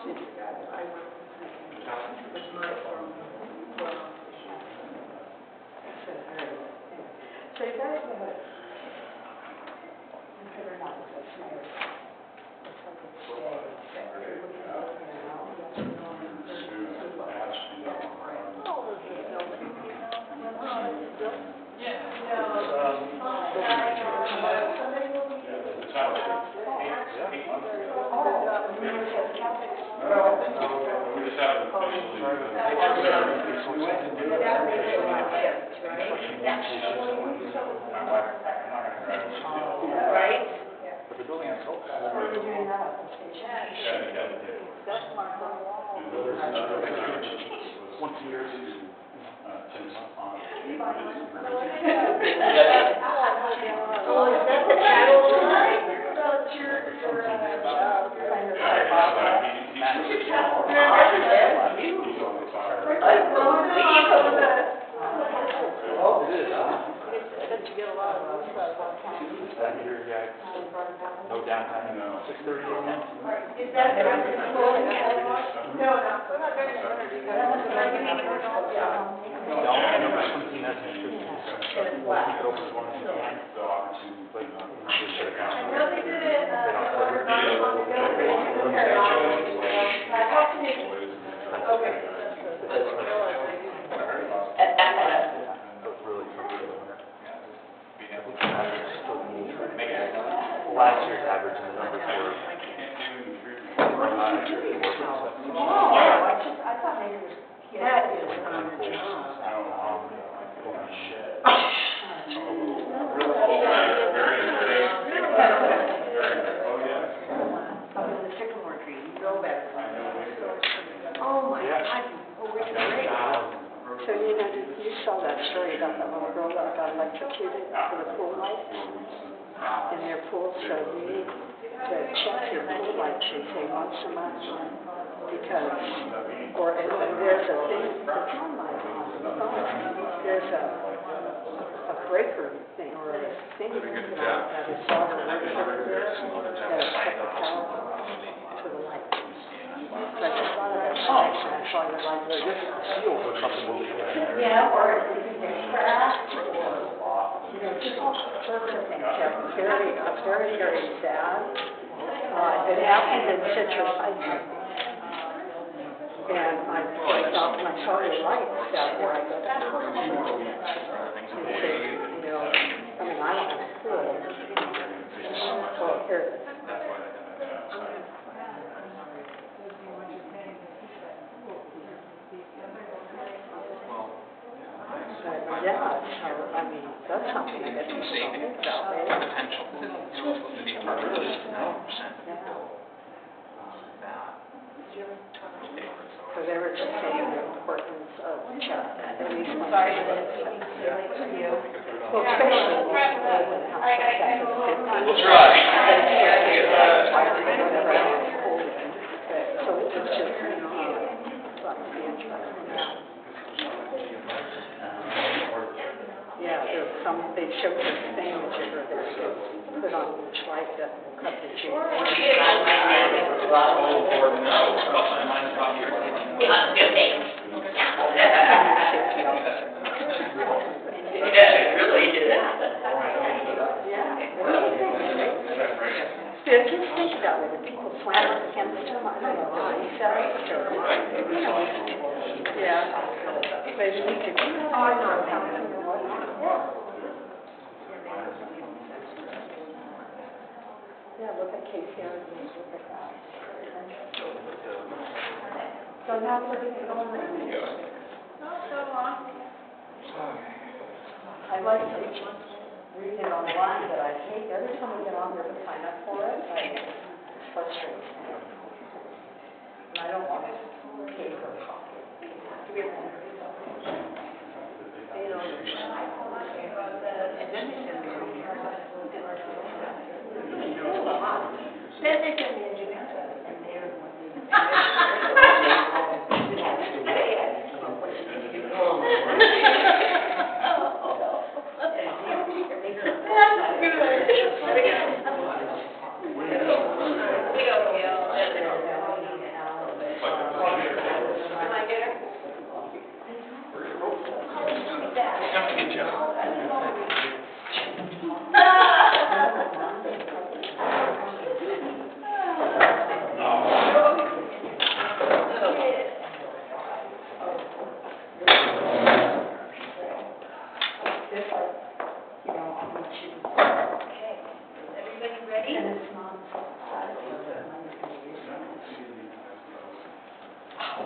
she's the guy that I work with, was my former, So you guys have a, consider not to go smart. It's like it's stay, We just haven't right? But the building is so fast. We're doing that at the station. Once a year. Oh, is that the title line? About your, No downtime. No. 6:30 a.m. is that the No, not very No, I know something that's interesting. We'll keep it open as long as you can. But just shut it down. I know they did it, not long ago. Okay. But really, for the winter. I think the average is still last year's average and the numbers were high. I thought maybe it was That is on the job. Up in the sycamore tree, you know better. Oh, my God, oh, we're great. So, you know, you saw that story about that little girl that got electrocuted for the pool lights in their pool, so you need to check your pool lights, they say once a month, because, or there's a thing, it's on my phone, there's a breaker thing, or a thing that is solder works there, that cut the power to the light. So I just thought of that, I saw your light, Just seal or something will be there. yeah, or it can get cracked, or, you know, just all sorts of things. Yeah, very, very sad. It happened in Citrus Heights. And I pointed out my solar lights out there. I go, that's what I'm doing. And so, you know, I mean, I don't have a pool. Oh, here it is. Yeah, so, I mean, that's something that people don't think about, right? Potential. The apartment is 100% bill. So they were just saying the importance of at least one. Sorry, for you. Well, especially when you live in a house like that for the 15 years. Right. So it's just, you know, about to be interesting. Yeah, there's some, they showed this thing that you were there to put on each light that will cut the juice. Yeah, just think about it, if people slam against them, I don't know, yeah, maybe we could, oh, I know, yeah, look at Casey, look at that. So now we're going to go on. I like to read it online, but I hate every time I get on there to sign up for it, it's frustrating. And I don't want to pay for a copy. Do we have one? You know, and then they send me a then they send me engineers, and they're the ones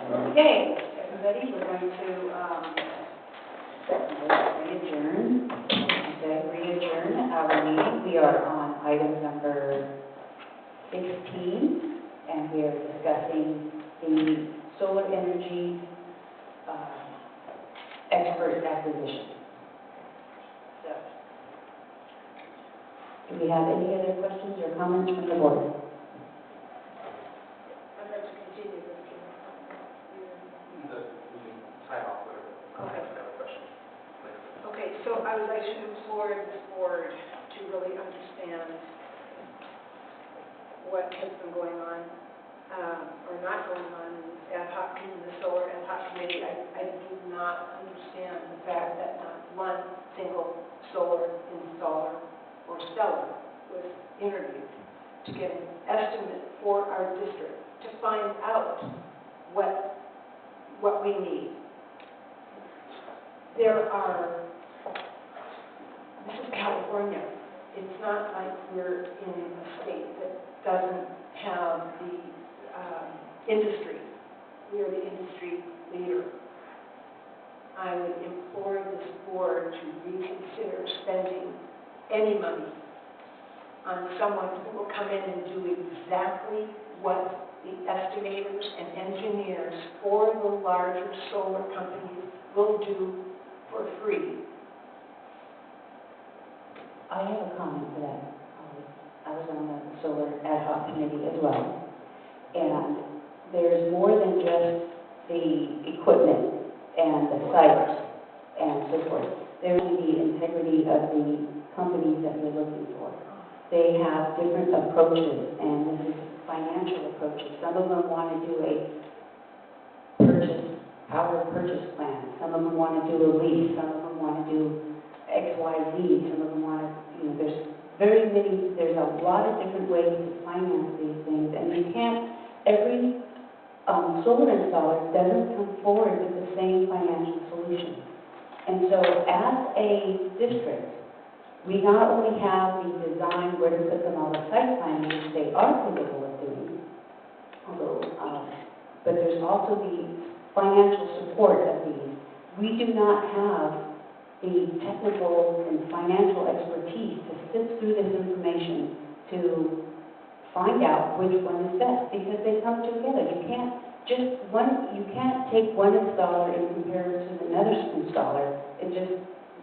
Okay, everybody, we're going to readjourn our meeting. We are on item number 16, and we are discussing the solar energy expert acquisition. So, do we have any other questions or comments from the board? I'd like to continue this. We can sign off whatever. Okay. If you have a question later. Okay, so I would like to implore this board to really understand what has been going on, or not going on in the solar ad hoc committee. I do not understand the fact that not one single solar installer or seller was interviewed to get an estimate for our district, to find out what we need. This is California. It's not like we're in a state that doesn't have the industry. We are the industry leader. I would implore this board to reconsider spending any money on someone who will come in and do exactly what the estimators and engineers for the larger solar companies will do for free. I have a comment to that. I was on the solar ad hoc committee as well. And there's more than just the equipment and the sites and so forth. There's the integrity of the companies that you're looking for. They have different approaches, and this is financial approaches. Some of them want to do a power purchase plan. Some of them want to do a lease. Some of them want to do X, Y, Z. Some of them want to, there's a lot of different ways to finance these things, and you can't, every solar installer doesn't come forward with the same financial solution. And so as a district, we not only have the design where to put them on the site plan, which they are capable of doing, although, but there's also the financial support of these. We do not have the technical and financial expertise to sift through this information to find out which one is best, because they come together. You can't take one installer and compare it to another installer.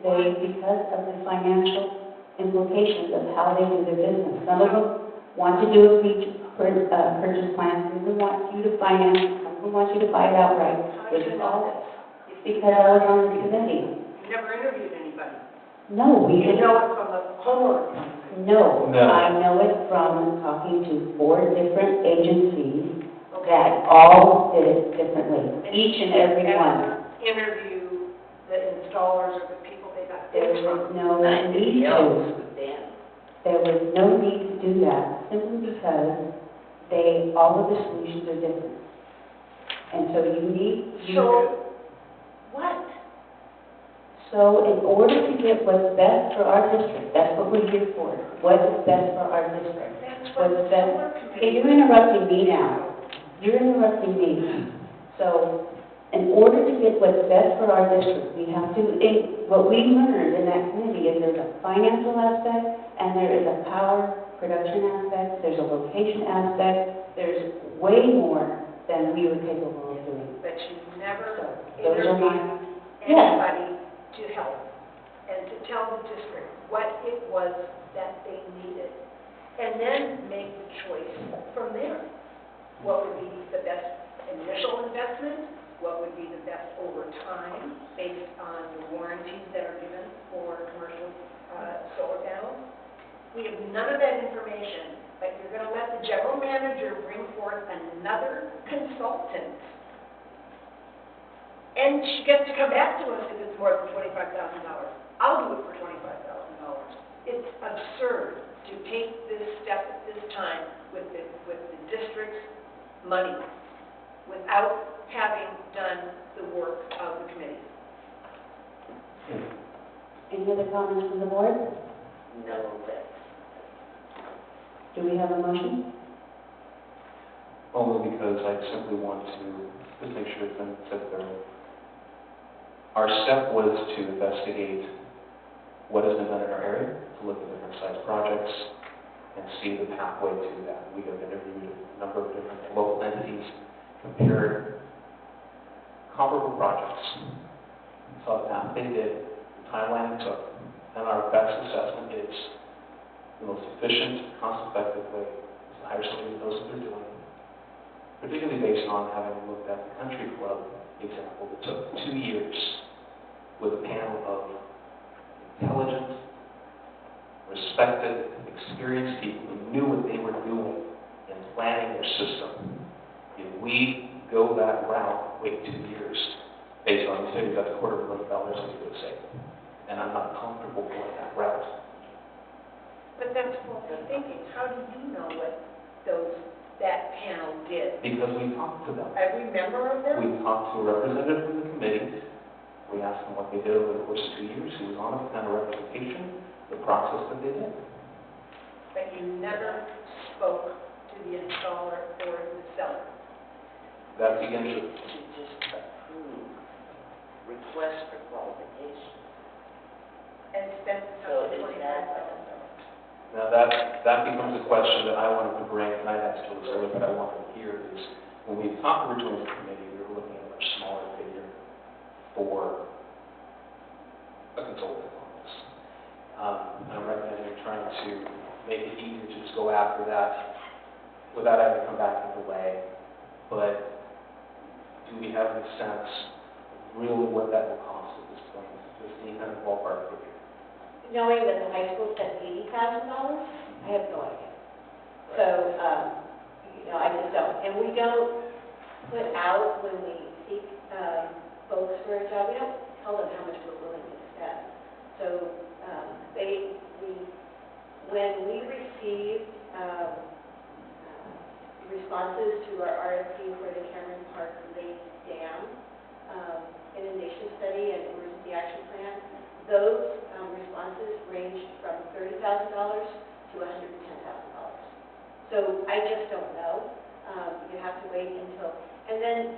Because of the financial implications of how they do their business. Some of them want to do a purchase plan, some of them want you to finance, some of them want you to buy it outright. How do you know this? Because I was on the committee. You never interviewed anybody. No, we You didn't. know it from the homeowner company. No, No. I know it from talking to 4 different agencies that all did it differently, each and every one. Interview the installers or the people they got There bids was from. no need else to. with them. There was no need to do that, simply because all of the solutions are different. And so So, what? So in order to get what's best for our district, that's what we're here for, what is best for our district. That's what the What's best. solar Okay, committee. you're interrupting me now. You're interrupting me. So in order to get what's best for our district, we have to, what we learned in that committee is there's a financial aspect and there is a power production aspect, there's a location aspect, there's way more than we were capable of doing. But you never So those are my, interviewed anybody to help and to tell the district what it was that they needed. And then make the choice from there. What would be the best initial investment? What would be the best over time based on the warranties that are given for commercial solar panels? We have none of that information, but you're going to let the general manager bring forth another consultant. And she gets to come back to us if it's more than $25,000. I'll do it for $25,000. It's absurd to take this step at this time with the district's money without having done the work of the committee. any other comments from the board? No, that, Do we have a motion? Only because I simply want to just make sure it's been said there. Our step was to investigate what has been done in our area, to look at different size projects, and see the pathway to that. We have interviewed a number of different local entities, compared comparable projects, saw the path they did, the timeline it took, and our best assessment is the most efficient, cost-effective way is to hire somebody who knows what they're doing, particularly based on having looked at the country club example that took 2 years with a panel of intelligent, respected, experienced people who knew what they were doing in planning their system. If we go that route, wait 2 years, based on the figure, that's $250,000 we would save. And I'm not comfortable going that route. But that's faulty thinking. How do you know what that panel did? Because we talked to them. Every member of them? We talked to a representative from the committee. We asked them what they did over the course of 2 years. He was honest, kind of representation, the process that they did. But you never spoke to the installer or the seller. That's the issue. to just approve request for qualification. And spend So the is $25,000. Now, that becomes a question that I wanted to bring, and I asked Julie earlier, but I wanted to hear is, when we talked originally as a committee, we were looking at a much smaller figure for a consultant on this. And I'm recommending trying to make it easier to just go after that without having to come back and delay. But do we have any sense really what that will cost at this point? Just any kind of ballpark figure? Knowing that the high school spent $80,000, I have no idea. So, I just don't. And we don't put out, when we seek folks for a job, we don't tell them how much we're willing to spend. So, when we receive responses to our RFP for the Cameron Park Lake Dam inundation study and emergency action plan, those responses ranged from $30,000 to $110,000. So I just don't know. You have to wait until, and then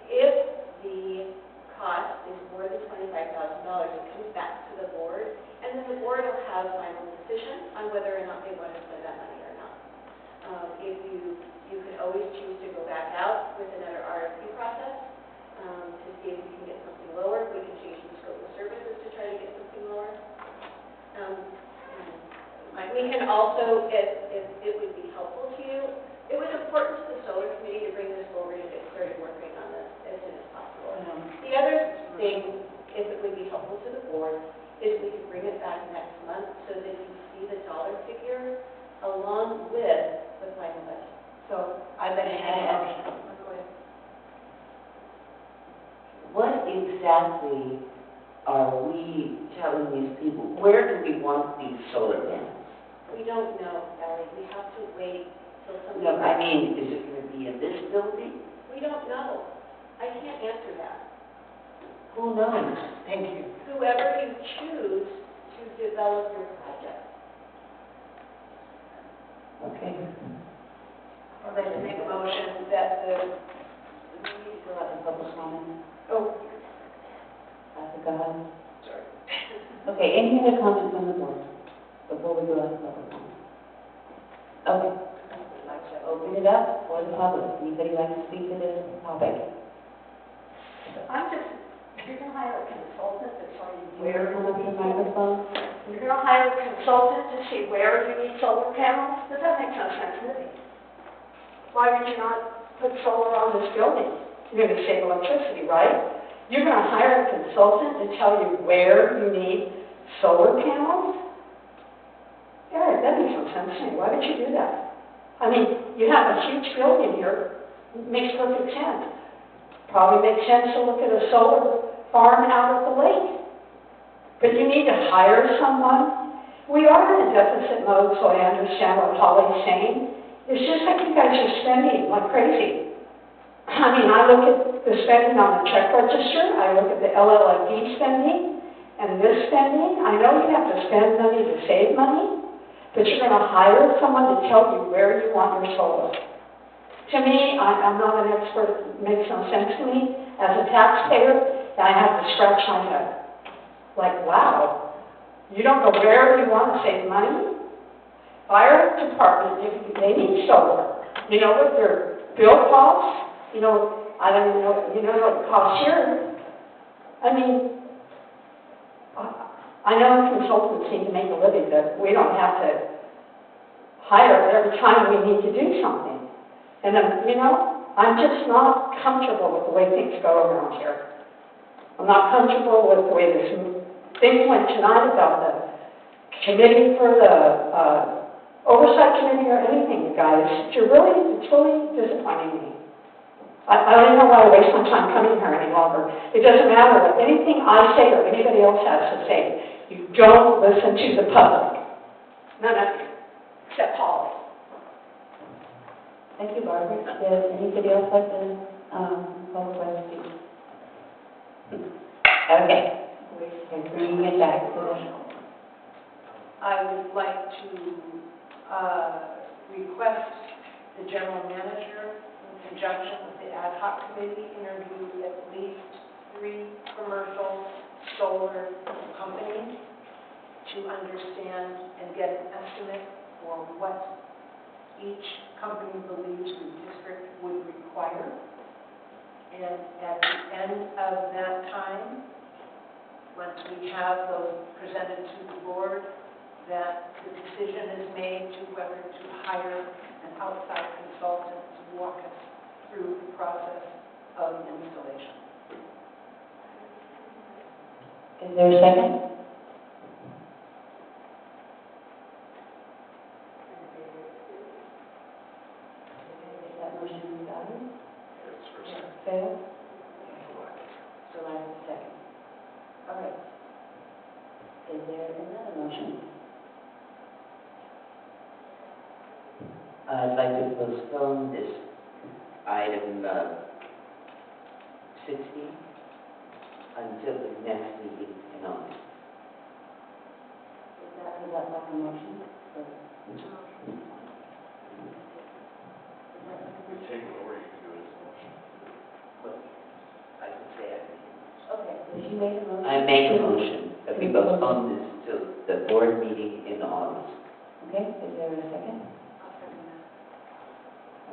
if the cost is more than $25,000, it comes back to the board, and then the board will have final decision on whether or not they want to spend that money or not. If you could always choose to go back out with another RFP process to see if you can get something lower. We can change the scope of services to try to get something lower. We can also, if it would be helpful to you, it was important to the solar committee to bring this forward and get started working on this as soon as possible. The other thing, if it would be helpful to the board, is we could bring it back next month so that you see the dollar figure along with the final budget. So I've been ahead. Go ahead. What exactly are we telling these people? Where do we want these solar panels? We don't know, Ellie. We have to wait till somebody... No, I mean, is it going to be in this building? We don't know. I can't answer that. Who knows? Thank you. Whoever you choose to develop your project. Okay. I'd like to make a motion that We still have a public comment. oh, I forgot. Sorry. Okay, any other comments on the board before we go out to public comment? Okay. I'd like to open it up for the public. Anybody like to speak to this topic? I'm just, you're going to hire a consultant to tell you Where where come up to the microphone? You're going to hire a consultant to see where you need solar panels? Does that make no sense to me? Why would you not put solar on this building? You're going to save electricity, right? You're going to hire a consultant to tell you where you need solar panels? Eric, that makes no sense to me. Why would you do that? I mean, you have a huge building here. It makes perfect sense. Probably makes sense to look at a solar farm out at the lake. But you need to hire someone. We are in a deficit mode, so I understand what Holly's saying. It's just like you guys are spending like crazy. I mean, I look at the spending on the check register, I look at the LLID spending, and this spending. I know you have to spend money to save money, but you're going to hire someone to tell you where you want your solar. To me, I'm not an expert, it makes no sense to me. As a taxpayer, I have to scratch my head. Like, wow, you don't know where you want to save money? Fire department, they need solar. You know what their bill costs? You know, I don't even know, you know what it costs here. I mean, I know consultants need to make a living, but we don't have to hire every time we need to do something. And, you know, I'm just not comfortable with the way things go around here. I'm not comfortable with the way this thing went tonight about the committee for the oversight committee or anything, you guys. It's really disappointing me. I don't even know why I waste my time coming here any longer. It doesn't matter what anything I say or anybody else has to say. You don't listen to the public. None of you, except Holly. Thank you, Barbara. Does anybody else like to call the question? Okay. We're bringing it back to the... I would like to request the general manager, in conjunction with the ad hoc committee, interview at least 3 commercial solar companies to understand and get an estimate for what each company believes the district would require. And at the end of that time, once we have those presented to the board, that the decision is made to whether to hire an outside consultant to walk us through the process of installation. Is there a second? Is that motion valid? It's for a second. Failed? So I have a second. All right. Is there another motion? I'd like to postpone this item 60 until the next meeting in August. Is that like a motion? We take it, or you can do it as a motion. Well, I can say Okay, so she made a motion. I make a motion that we postpone this till the board meeting in August. Okay, is there a second? I'll second that.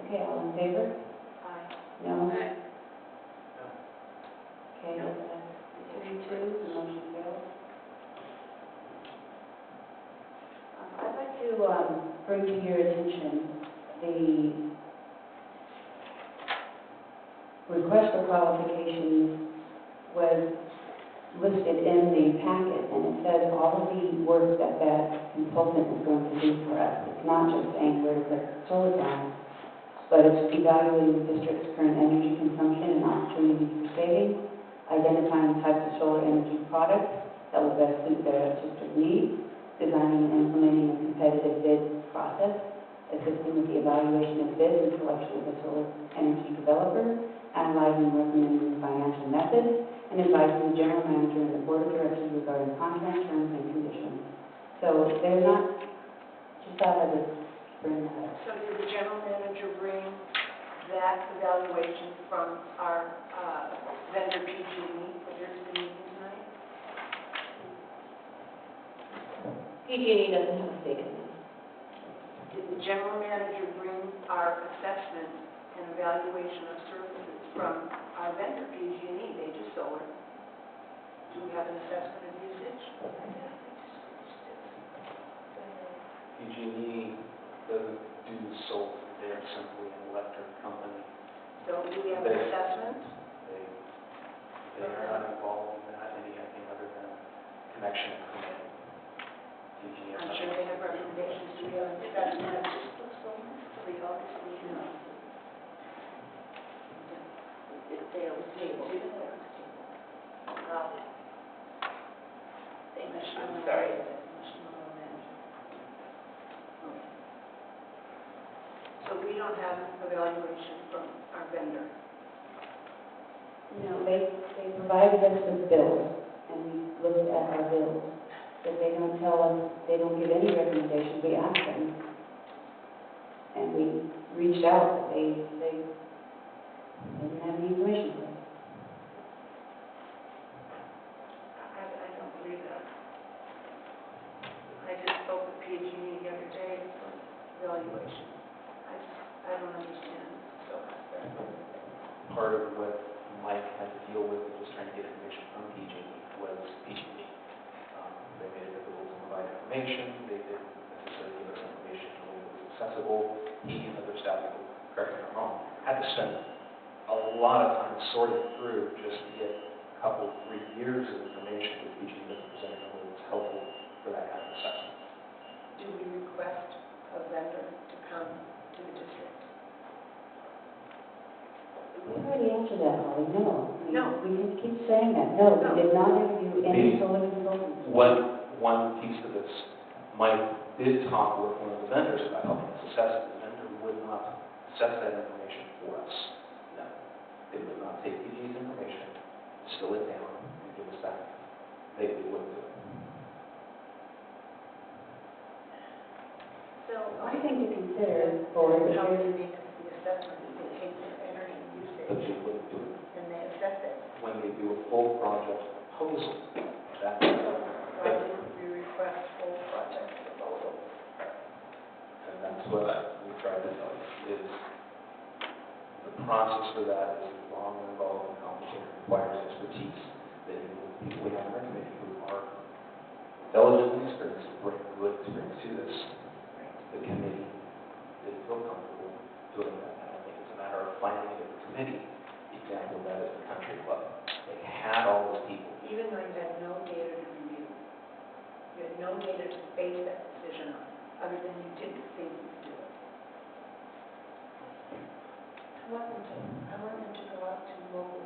Okay, all in favor? Aye. No? Aye. Okay, No. 3-2, the motion fails. I'd like to bring to your attention the request for qualifications was listed in the packet, and it says all of the work that that consultant is going to do for us. It's not just saying where to put solar panels, but it's evaluating the district's current energy consumption and opportunities for savings, identifying types of solar energy products that will best suit their district needs, designing and implementing a competitive bid process, assisting with the evaluation of bids and selection of a solar energy developer, analyzing and recommending the financial methods, and advising the general manager and the board of directors regarding contract terms and conditions. So they're not, just thought I would bring that up. So did the general manager bring that evaluation from our vendor PG&E for their meeting tonight? PG&E doesn't have a stake in this. Did the general manager bring our assessment and evaluation of services from our vendor PG&E? They do solar. Do we have an assessment of usage? PG&E doesn't do solar, they're simply an electric company. So do we have an assessment? They are not involved in that, anything other than connection and permitting. PG&E I'm sure they have recommendations. Do we have an assessment? For the August meeting? No. They on the table. I'm sorry. So we don't have evaluation from our vendor. No, they provided us with bills, and we looked at our bills, but they don't tell us, they don't give any recommendations. We asked them, and we reached out, but they didn't have any information for us. I don't believe that. I just spoke with PG&E the other day for evaluation. I don't understand so aspect. Part of what Mike had to deal with was trying to get information from PG&E was PG&E. They made it difficult to provide information. They didn't necessarily give us information in a way that was accessible. He and other staff, correct me if I'm wrong, had to spend a lot of time sorting through just to get a couple, 3 years of information that PG&E doesn't present in a way that's helpful for that kind of assessment. Do we request a vendor to come to the district? We already answered that, Holly, no. No. We can keep saying that, no, No. we did not interview any The- solar consultants. One piece of this, Mike did talk with one of the vendors about helping us assess it. The vendor would not assess that information for us. No. They would not take PG&E's information, distill it down, and give us back. They wouldn't do it. So One thing to consider, board, how is they make the assessment, if they take their energy But usage they wouldn't do it. and they assess it. when they do a full project proposal. That's, Why didn't we request full project proposal? and that's what we tried to tell you, is the process for that is long and involved and complicated, requires expertise that people we have in our committee who are diligent and experienced, bring good experience to this. The committee didn't feel comfortable doing that, and I think it's a matter of finding it at the committee. The example of that is the country club. They had all those people. Even though you had no data to review, you had no data to base that decision on, other than you did think you could do it. I want them to go out to local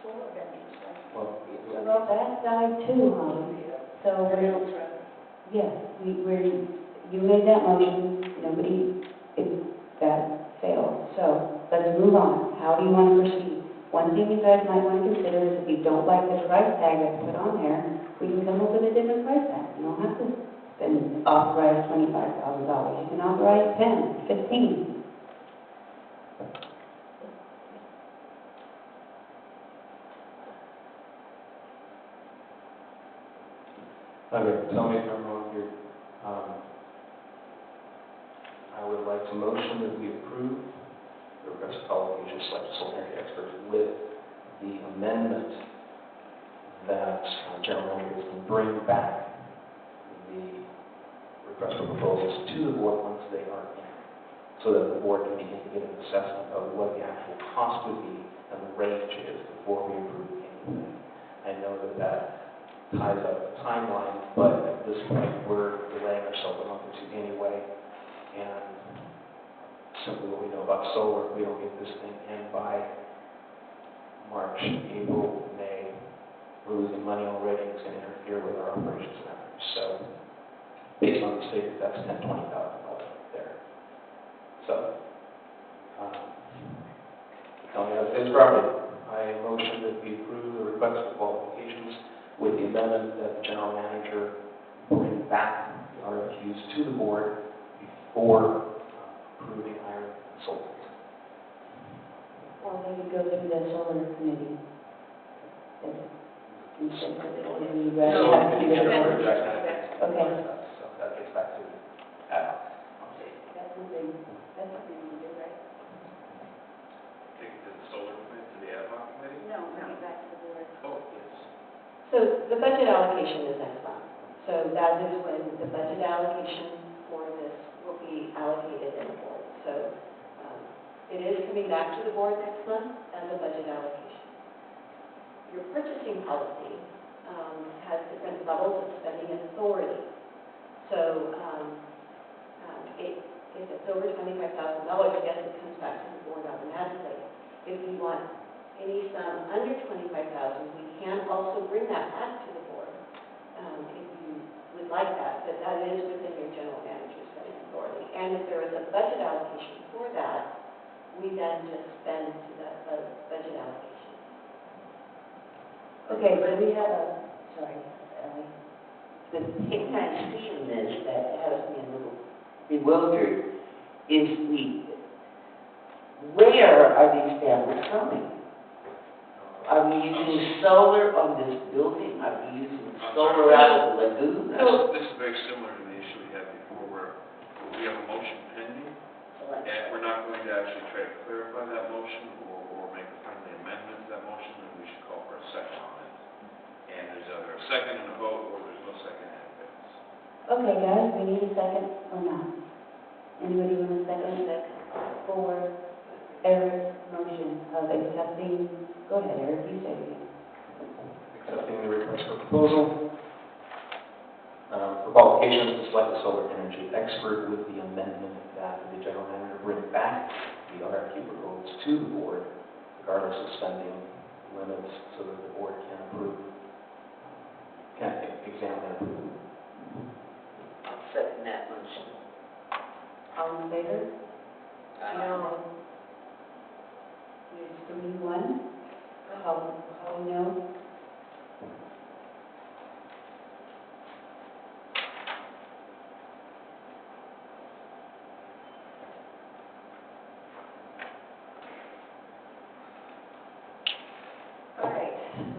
solar vendors, like. Well, Well, that died too, Holly. So, yes, you made that motion, that failed. So, let's move on. How do you want to proceed? One thing you guys might want to consider is if you don't like the price tag that's put on there, we can come up with a different price tag. You don't have to authorize $25,000. You can authorize 10, 15. Okay, tell me if I'm wrong here. I would like to motion that we approve the request for qualifications select solar energy experts with the amendment that General Manager can bring back the request for proposals to the board once they are in, so that the board can begin to get an assessment of what the actual cost would be and the range is before we approve anything. I know that ties up the timeline, but at this point, we're delaying ourselves a month or two anyway, and simply what we know about solar, if we don't get this thing in by March, April, May, we're losing money already, it's going to interfere with our operations and efforts. So, based on this figure, that's $10,000 to $20,000 right there. So, tell me how to say this properly. I motion that we approve the request for qualifications with the amendment that the general manager bring back the RFQs to the board before approving hiring consultants. Or they could go through the solar committee. Instead of it would be right So, up to you the get board. rid of that kind of thing. Okay. So that gets back to ad hoc. That's something we do, right? Take it to the solar committee, to the ad hoc committee? No, back to the board. Oh, yes. So the budget allocation is next month. So that is when the budget allocation for this will be allocated in the board. So it is coming back to the board next month as a budget allocation. Your purchasing policy has different levels of spending authority. So if it's over $25,000, yes, it comes back to the board automatically. If you want any sum under $25,000, we can also bring that back to the board if you would like that, but that is within your general manager's spending authority. And if there is a budget allocation for that, we then just spend to that budget allocation. Okay, so we have sorry, Ellie. The thing I see in this that has me a little bewildered is where are these samples coming? Are we using solar on this building? Are we using solar out of the lagoon? This is very similar to the issue we had before, where we have a motion pending, and we're not going to actually try to clarify that motion or make a friendly amendment to that motion, then we should call for a second on it. And there's either a second and a vote, or there's no second and it fails. Okay, guys, we need a second or not? Anybody want a second? For Eric's motion of accepting, go ahead, Eric, you say it. Accepting the request for proposal for qualifications to select a solar energy expert with the amendment that the general manager bring back the RFQ proposals to the board, regardless of spending limits, so that the board can approve, can examine and approve. I'll second that motion. All in favor? No. There's 3-1. How no?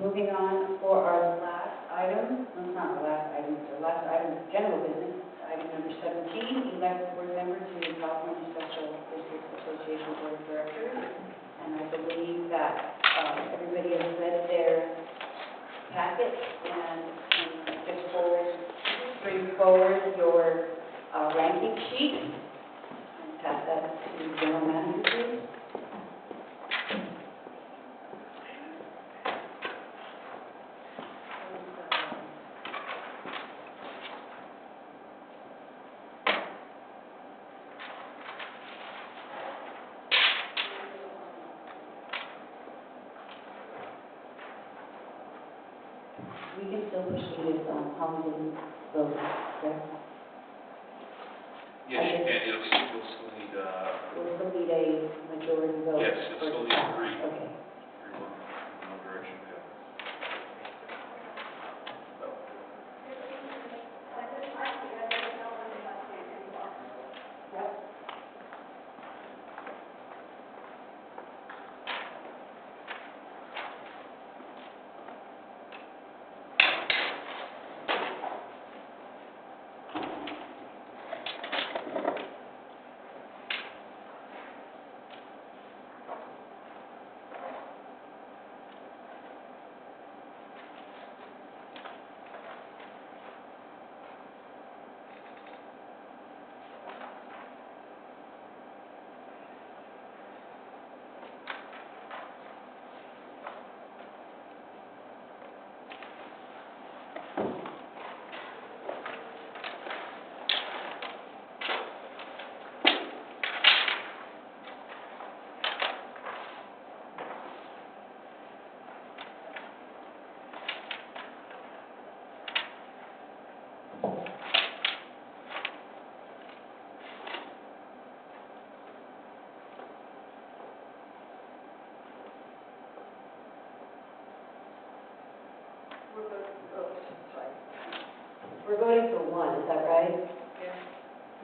Moving on for our last item, well, it's not our last item, it's our last item of general business, item number 17, elect board member to the California Special District Association Board of Directors. And I believe that everybody has read their packet and just bring forward your ranking sheet. And pass that to the general manager, please. We can still proceed if Holly didn't vote, correct? Yes, you can, you'll still need, We'll still need a majority vote. yes, you'll still need three. Okay. Everyone in one direction, yeah. We're voting for one, is that right?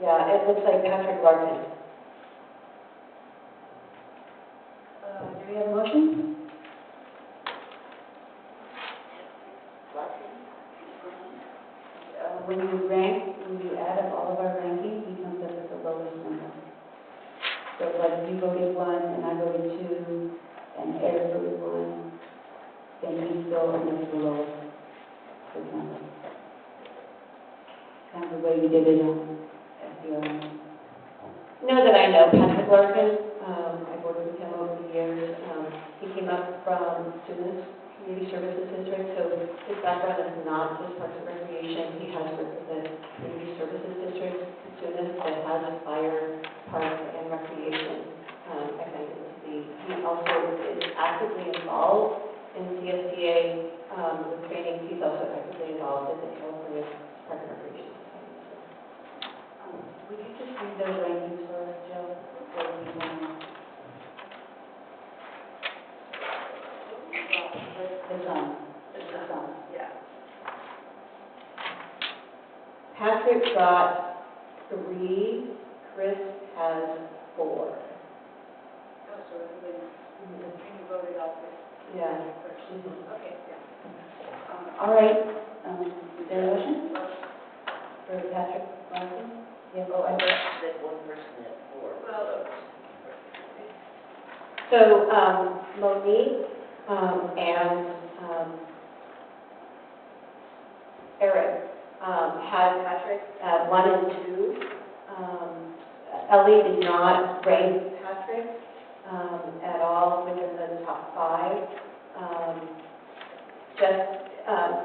Yeah, it looks like Patrick Larkin. Do we have a motion? When you add up all of our rankings, he comes up with the lowest number. So like you voted 1, and I voted 2, and Eric voted 1, then he still makes the lowest number. Kind of the way we did it on SDR. Know that I know Patrick Larkin. I've worked with him over the years. He came up from Students Community Services District, so his background is not just Parks and Recreation. He has worked with the Community Services District, Students that has fire, parks, and recreation. I find it to be. He also is actively involved in CSDA with training. He's also actively involved in the California Park and Recreation Society. Would you just read those rankings for us, Joe? Before we move on? The sum. Yeah. Patrick got 3, Chris has 4. Oh, so everybody, you voted all this? Yeah. Okay, yeah. All right, is there a motion for Patrick Larkin? Yes. Oh, I thought that one person had 4. Well, So, Monique, and, Eric, had Patrick at 1 and 2. Ellie did not rank Patrick, at all within the top 5.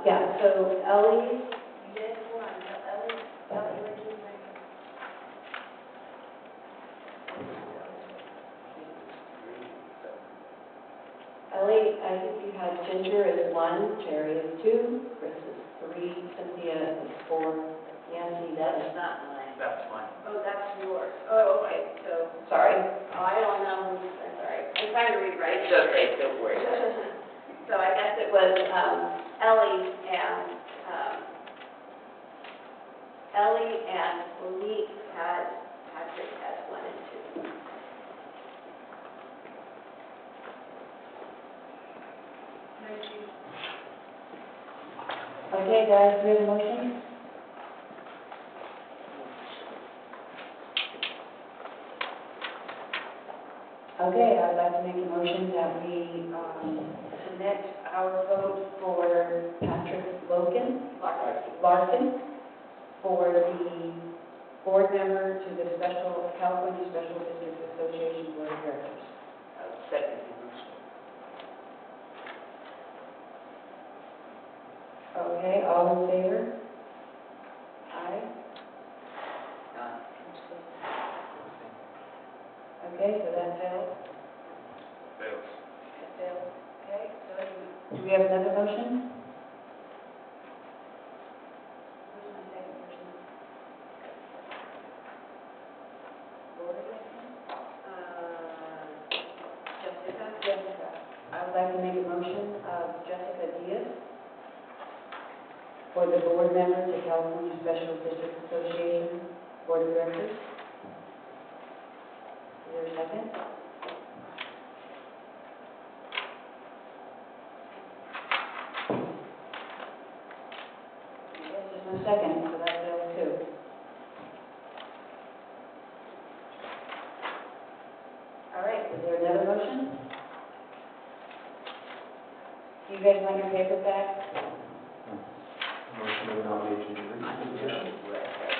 Yeah, so Ellie, you did one, Ellie, where did you rank it? Ellie, I think you had Ginger as 1, Jerry as 2, Chris is 3, Cynthia is 4, Nancy, That's not mine. That's mine. Oh, that's yours. Oh, okay, so, sorry. I don't know, I'm sorry. I'm trying to read right. It's okay, don't worry. So I guess it was Ellie and Monique had Patrick as 1 and 2. Nancy, Okay, guys, do we have a motion? Okay, I'd like to make a motion that we submit our vote for Patrick Larkin for the board member to the California Special District Association Board of Directors. I'll second the motion. Okay, all in favor? Aye. Okay, so that failed. Fails. That failed. Okay, so do we have another motion? Who's my second person? Lori, I think? Jessica. I would like to make a motion of Jessica Diaz for the board member to California Special District Association Board of Directors. Is there a second? Yes, there's no second, so that fails too. All right, is there another motion? Do you guys want your paper back? Motion to nominate Ginger Root for the position.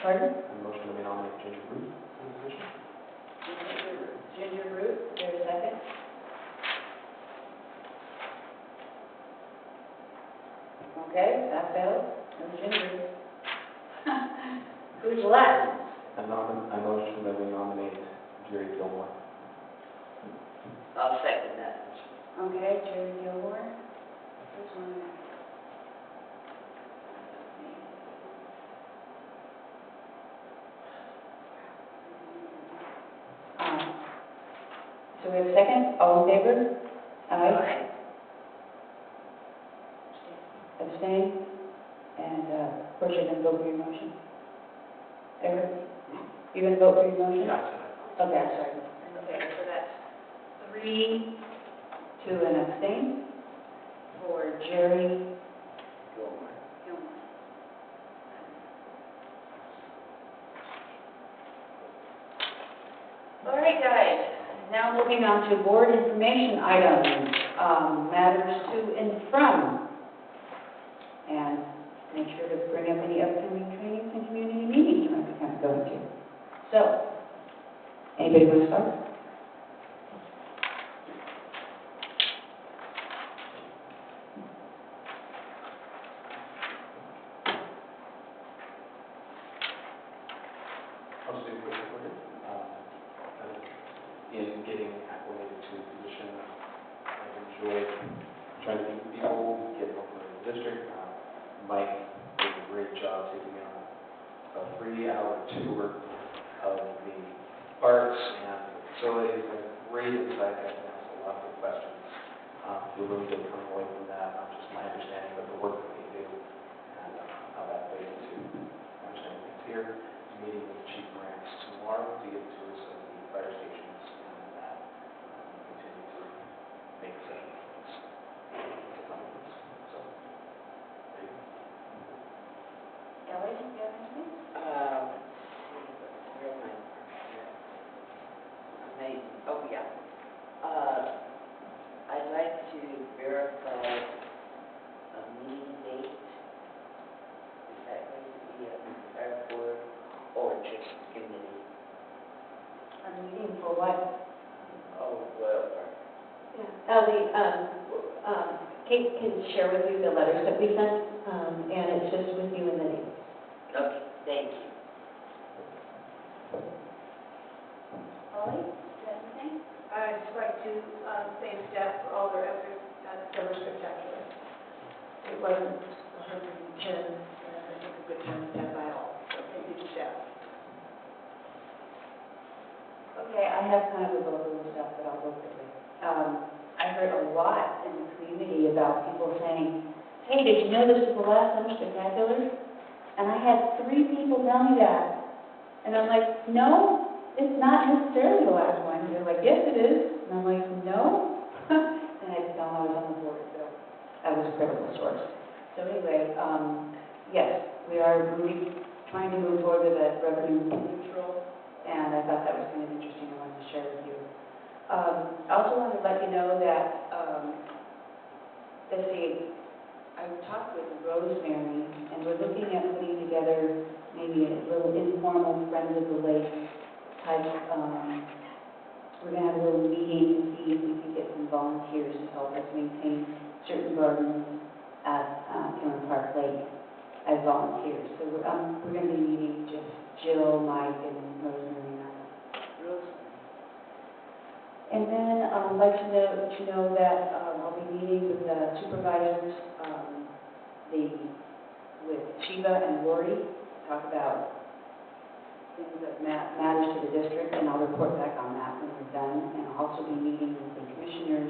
Pardon? Motion to nominate Ginger Root for the position. Ginger Root, is there a second? Okay, that failed. No Ginger. Who's left? I motion that we nominate Jerry Gilmore. I'll second that. Okay, Jerry Gilmore. Who's one? So we have a second, all in favor? Aye. Abstain? And, of course, you're going to vote for your motion. Eric? You're going to vote for your motion? Okay, I'm sorry. Okay, so that's 3, 2, and abstain for Jerry Gilmore. Gilmore. All right, guys. Now moving on to board information items, matters to and from. And make sure to bring up any upcoming trainings and community meetings you might be kind of going to. So, anybody want to start? I'll just do a quick report. In getting acclimated to the position, I've enjoyed trying to meet people, get over in the district. Mike did a great job taking me on a 3-hour tour of the parks and the facilities. And great insight, I asked a lot of good questions. Feel really good coming away from that, not just my understanding, but the work that we do and how that plays into understanding things here. Meeting with Chief Morantz tomorrow to get tours of the fire stations and that continue to make sessions to come with us. So, there you go. Ellie, do you have anything? Where am I? Amazing. Oh, yeah. I'd like to verify a meeting date. Is that going to be a entire board or just committee? A meeting for what? Oh, well, Ellie, Kate can share with you the letters that we sent, and it's just with you and the names. okay, thank you. Holly, do you have anything? I'd just like to thank staff for all their efforts at Summer Spectacular. It wasn't 110, and I think a good time to stand by all, so thank you to staff. Okay, I have kind of a little stuff, but I'll go quickly. I heard a lot in the community about people saying, hey, did you know this was the last Summer Spectacular? And I had 3 people tell me that. And I'm like, no, it's not necessarily the last one. They're like, yes, it is. And I'm like, no. And I tell them I was on the board, so that was a critical source. So anyway, yes, we are trying to move forward with that revenue neutral, and I thought that was kind of interesting, I wanted to share with you. I also want to let you know that, let's see, I talked with Rosemary, and we're looking at putting together maybe a little informal Friends of the Lake type, we're going to have a little meeting to see if we can get some volunteers to help us maintain certain gardens at Cameron Park Lake as volunteers. So we're going to be meeting just Jill, Mike, and Rosemary and I. And then I'd like to let you know that I'll be meeting with the supervisors, with Shiva and Lori, to talk about things that matters to the district, and I'll report back on that when we're done. And I'll also be meeting with the commissioners,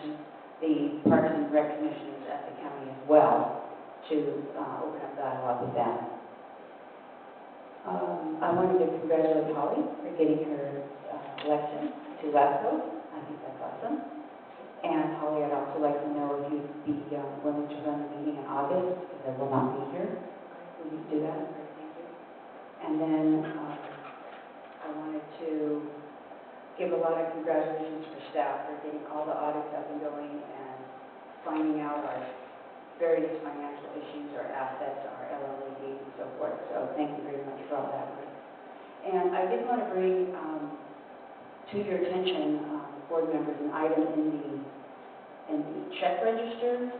the Parks and Rec commissioners at the county as well, to open up dialogue with them. I wanted to congratulate Holly for getting her election to LAFCO. I think that's awesome. And Holly, I'd also like to know if you'd be willing to run the meeting in August, because I will not be here. Will you do that? Thank you. And then I wanted to give a lot of congratulations for staff for getting all the audits up and going and finding out our various financial issues, our assets, our LLAD, and so forth. So thank you very much for all that work. And I did want to bring to your attention, board members, an item in the check register,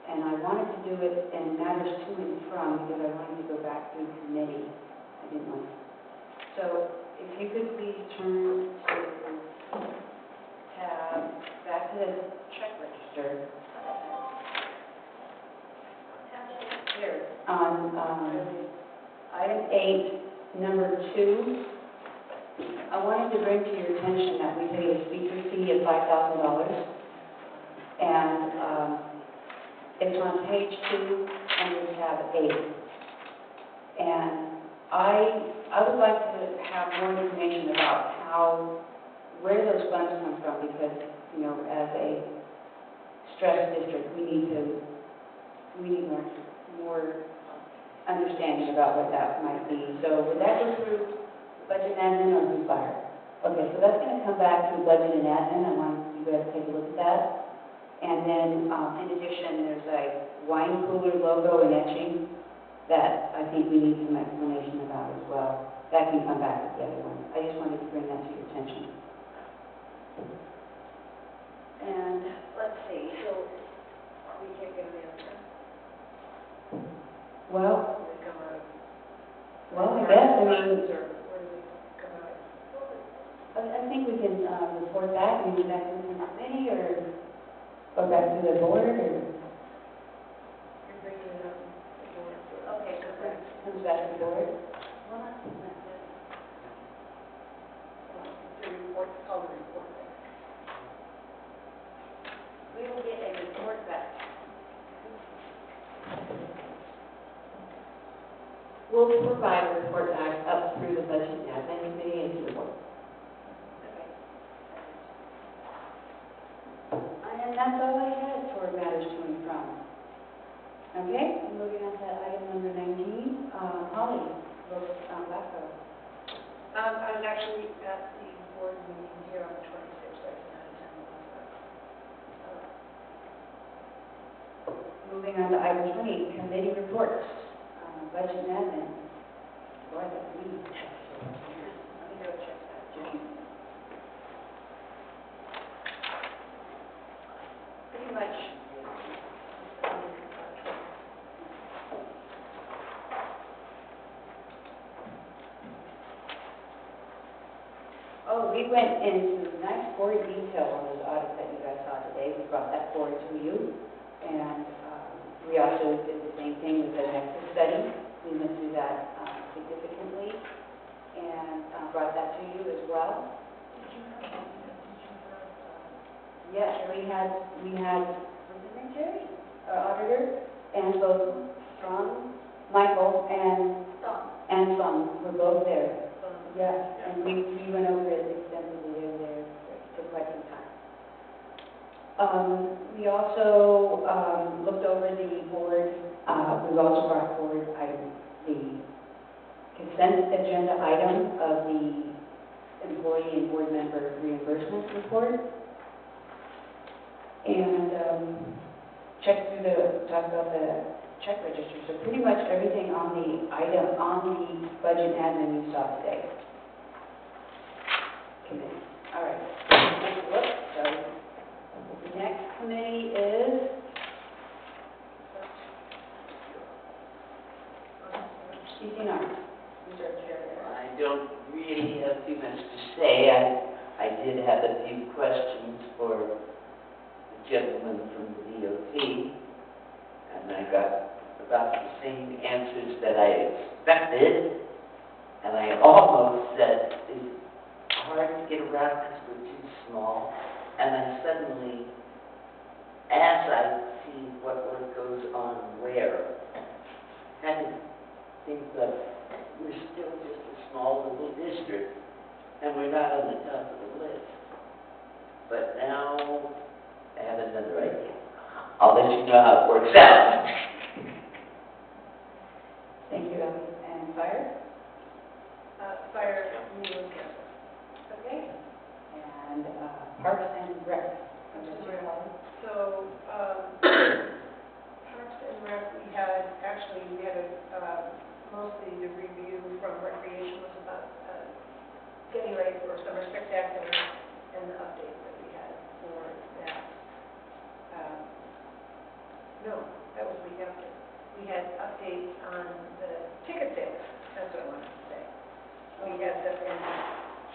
and I wanted to do it in matters to and from because I wanted to go back through committee. I didn't want to. So if you could please turn to back to the check register. Here, on item 8, number 2, I wanted to bring to your attention that we paid a speaker fee of $5,000, and it's on page 2 under tab 8. And I would like to have more information about where those funds come from, because, you know, as a stressed district, we need more understanding about what that might be. So would that go through budget and admin or through fire? Okay, so that's going to come back through budget and admin. I want you guys to take a look at that. And then, in addition, there's a wine cooler logo and etching that I think we need some explanation about as well. That can come back with the other one. I just wanted to bring that to your attention. And let's see, so we can't get an answer. Well, Does it come out of? I guess, I mean, Or where do they come out of? I think we can report back, maybe back to the committee or back to the board, or You're bringing it up. okay, so that comes back to the board. The report, call the report back. We will get a report back. We'll provide a report back up through the budget and admin committee and to the board. Okay. And that's all I had for matters to and from. Okay, moving on to item number 19. Holly, LAFCO. I was actually at the board meeting here on the 26th, I did not attend the last one. Moving on to item 20, committee reports, budget and admin. Boy, that's me. Let me go check that, Jim. Pretty much. Oh, we went into nice gory detail on those audits that you guys saw today. We brought that forward to you. And we also did the same thing with the nexus study. We went through that significantly and brought that to you as well. Yes, we had what's his name, Jerry, our auditor, and both Michael and Sung were both there. Yes, and we went over it extensively. They were there for quite some time. We also looked over the board. We've also brought forward items the consent agenda item of the employee and board member reimbursement report. And check through talk about the check register. So pretty much everything on the item, on the budget admin you saw today. Committee. All right. So the next committee is CCNR. I don't really have too much to say. I did have a few questions for the gentleman from the DOT, and I got about the same answers that I expected, and I almost said, it's hard to get around because we're too small, and then suddenly, as I see what work goes on where, kind of think that we're still just a small little district, and we're not on the top of the list. But now, I have another idea. I'll let you know how it works out. Thank you, Ellie. And fire? Fire, me and Kevin. Okay? And Parks and Rec. So, Parks and Rec, we had mostly the review from Recreation was about getting ready for Summer Spectacular and the updates that we had for that. No, that was the week after. We had updates on the ticket sales, that's what I wanted to say. We had that in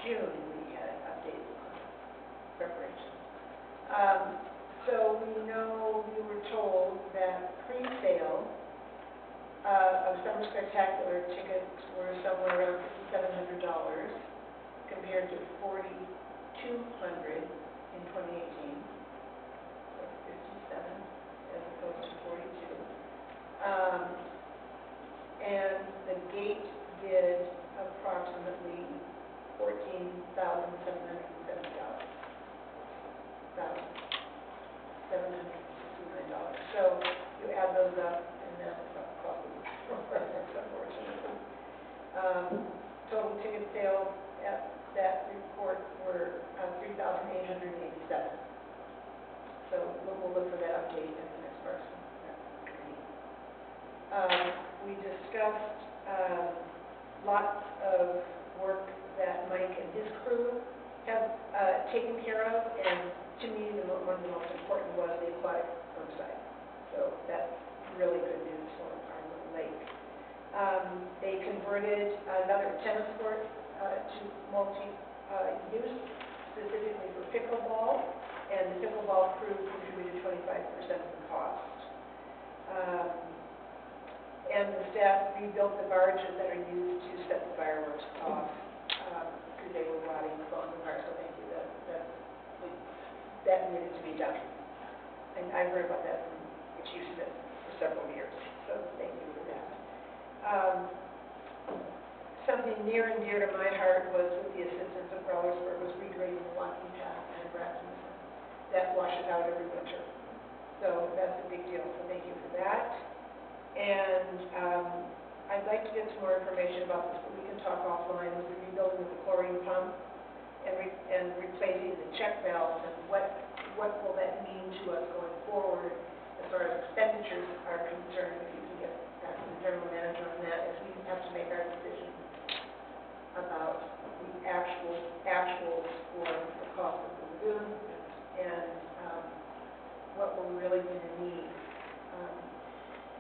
June, we had updates on preparations. So we know, we were told that pre-sale of Summer Spectacular tickets were somewhere around $5,700 compared to $4,200 in 2018. So 57 as opposed to 42. And the gate did approximately $14,770. $769. So you add those up, and that's what cost unfortunately. Total ticket sales at that report were 3,887. So we'll look for that update at the next person. We discussed lots of work that Mike and his crew have taken care of, and to me, one of the most important was the aquatic website. So that's really good news for our little lake. They converted another tennis court to multi-use, specifically for pickleball, and the pickleball crew contributed 25% of the cost. And the staff rebuilt the barges that are used to set the fireworks off because they were rotting, falling apart. So thank you. That needed to be done. And I heard about that from Chief Smith for several years. So thank you for that. Something near and dear to my heart was with the assistance of Brawlersburg was regrading the walking path and Rasmussen. That washes out every winter. So that's a big deal. So thank you for that. And I'd like to get some more information about this, but we can talk offline with the rebuilding of the chlorine pump and replacing the check valves, and what will that mean to us going forward as far as expenditures are concerned. If you can get back to the general manager on that, as we have to make our decision about the actuals for the cost of the lagoon and what we're really going to need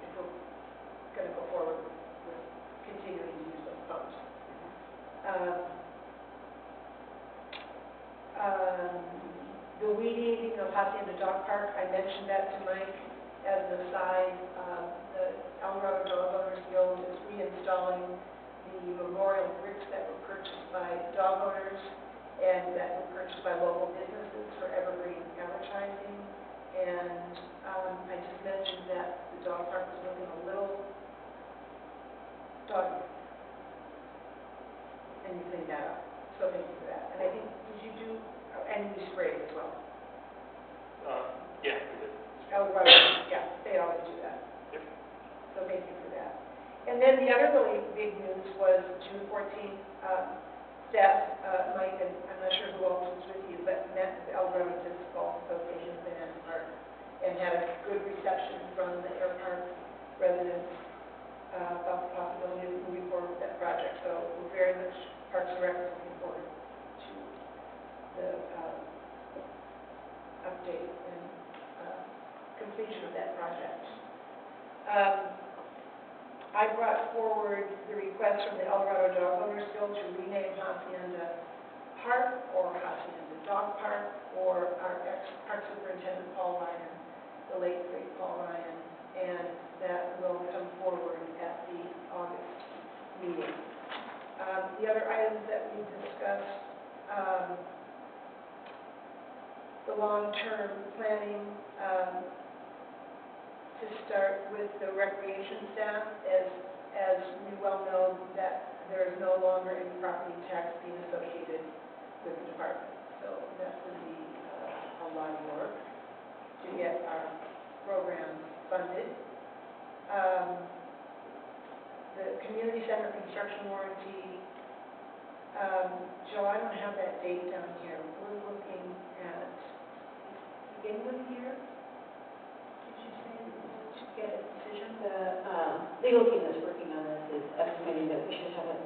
if we're going to go forward with continuing to use those pumps. The weed eating of Hacienda Dog Park, I mentioned that to Mike as an aside. The Alvarado Dog Owners Guild is reinstalling the memorial bricks that were purchased by dog owners and that were purchased by local businesses for evergreen advertising. And I just mentioned that the dog park was looking a little doggy. And you cleaned that up. So thank you for that. And I think, did you do, and you sprayed as well? Yeah, we did. Oh, right, yeah, they always do that. Yep. So thank you for that. And then the other really big news was June 14th, staff, Mike, and I'm not sure who else was with you, but met with the Eldorado Disc Golf Association of Banana Park and had a good reception from the Air Park residents about the possibility of moving forward with that project. So we're very much, Parks and Rec is looking forward to the update and completion of that project. I brought forward the request from the Eldorado Dog Owners Guild to rename Hacienda Park or Hacienda Dog Park, or our ex-park superintendent Paul Ryan, the late great Paul Ryan, and that will come forward at the August meeting. The other items that we discussed, the long-term planning, to start with the recreation staff, as we well know that there is no longer any property tax being associated with the department. So that's going to be a lot of work to get our programs funded. The community center construction warranty, Joe, I don't have that date down here. We're looking at beginning of the year. Did you say to get a decision? The legal team that's working on this is estimating that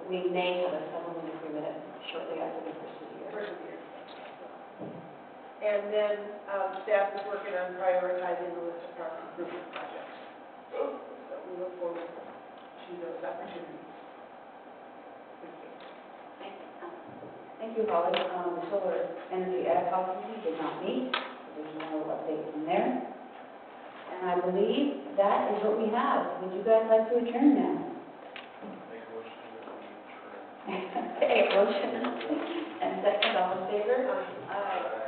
we may have a settlement agreement shortly after the first of the year. First of the year. And then staff is working on prioritizing the list of park improvement projects. So we look forward to those opportunities. Thank you. Thank you, Holly. The solar energy ad hoc committee did not meet, so there's no update from there. And I believe that is what we have. Would you guys like to adjourn now? Make a motion that we adjourn. Okay, motion and second, all in favor? Aye.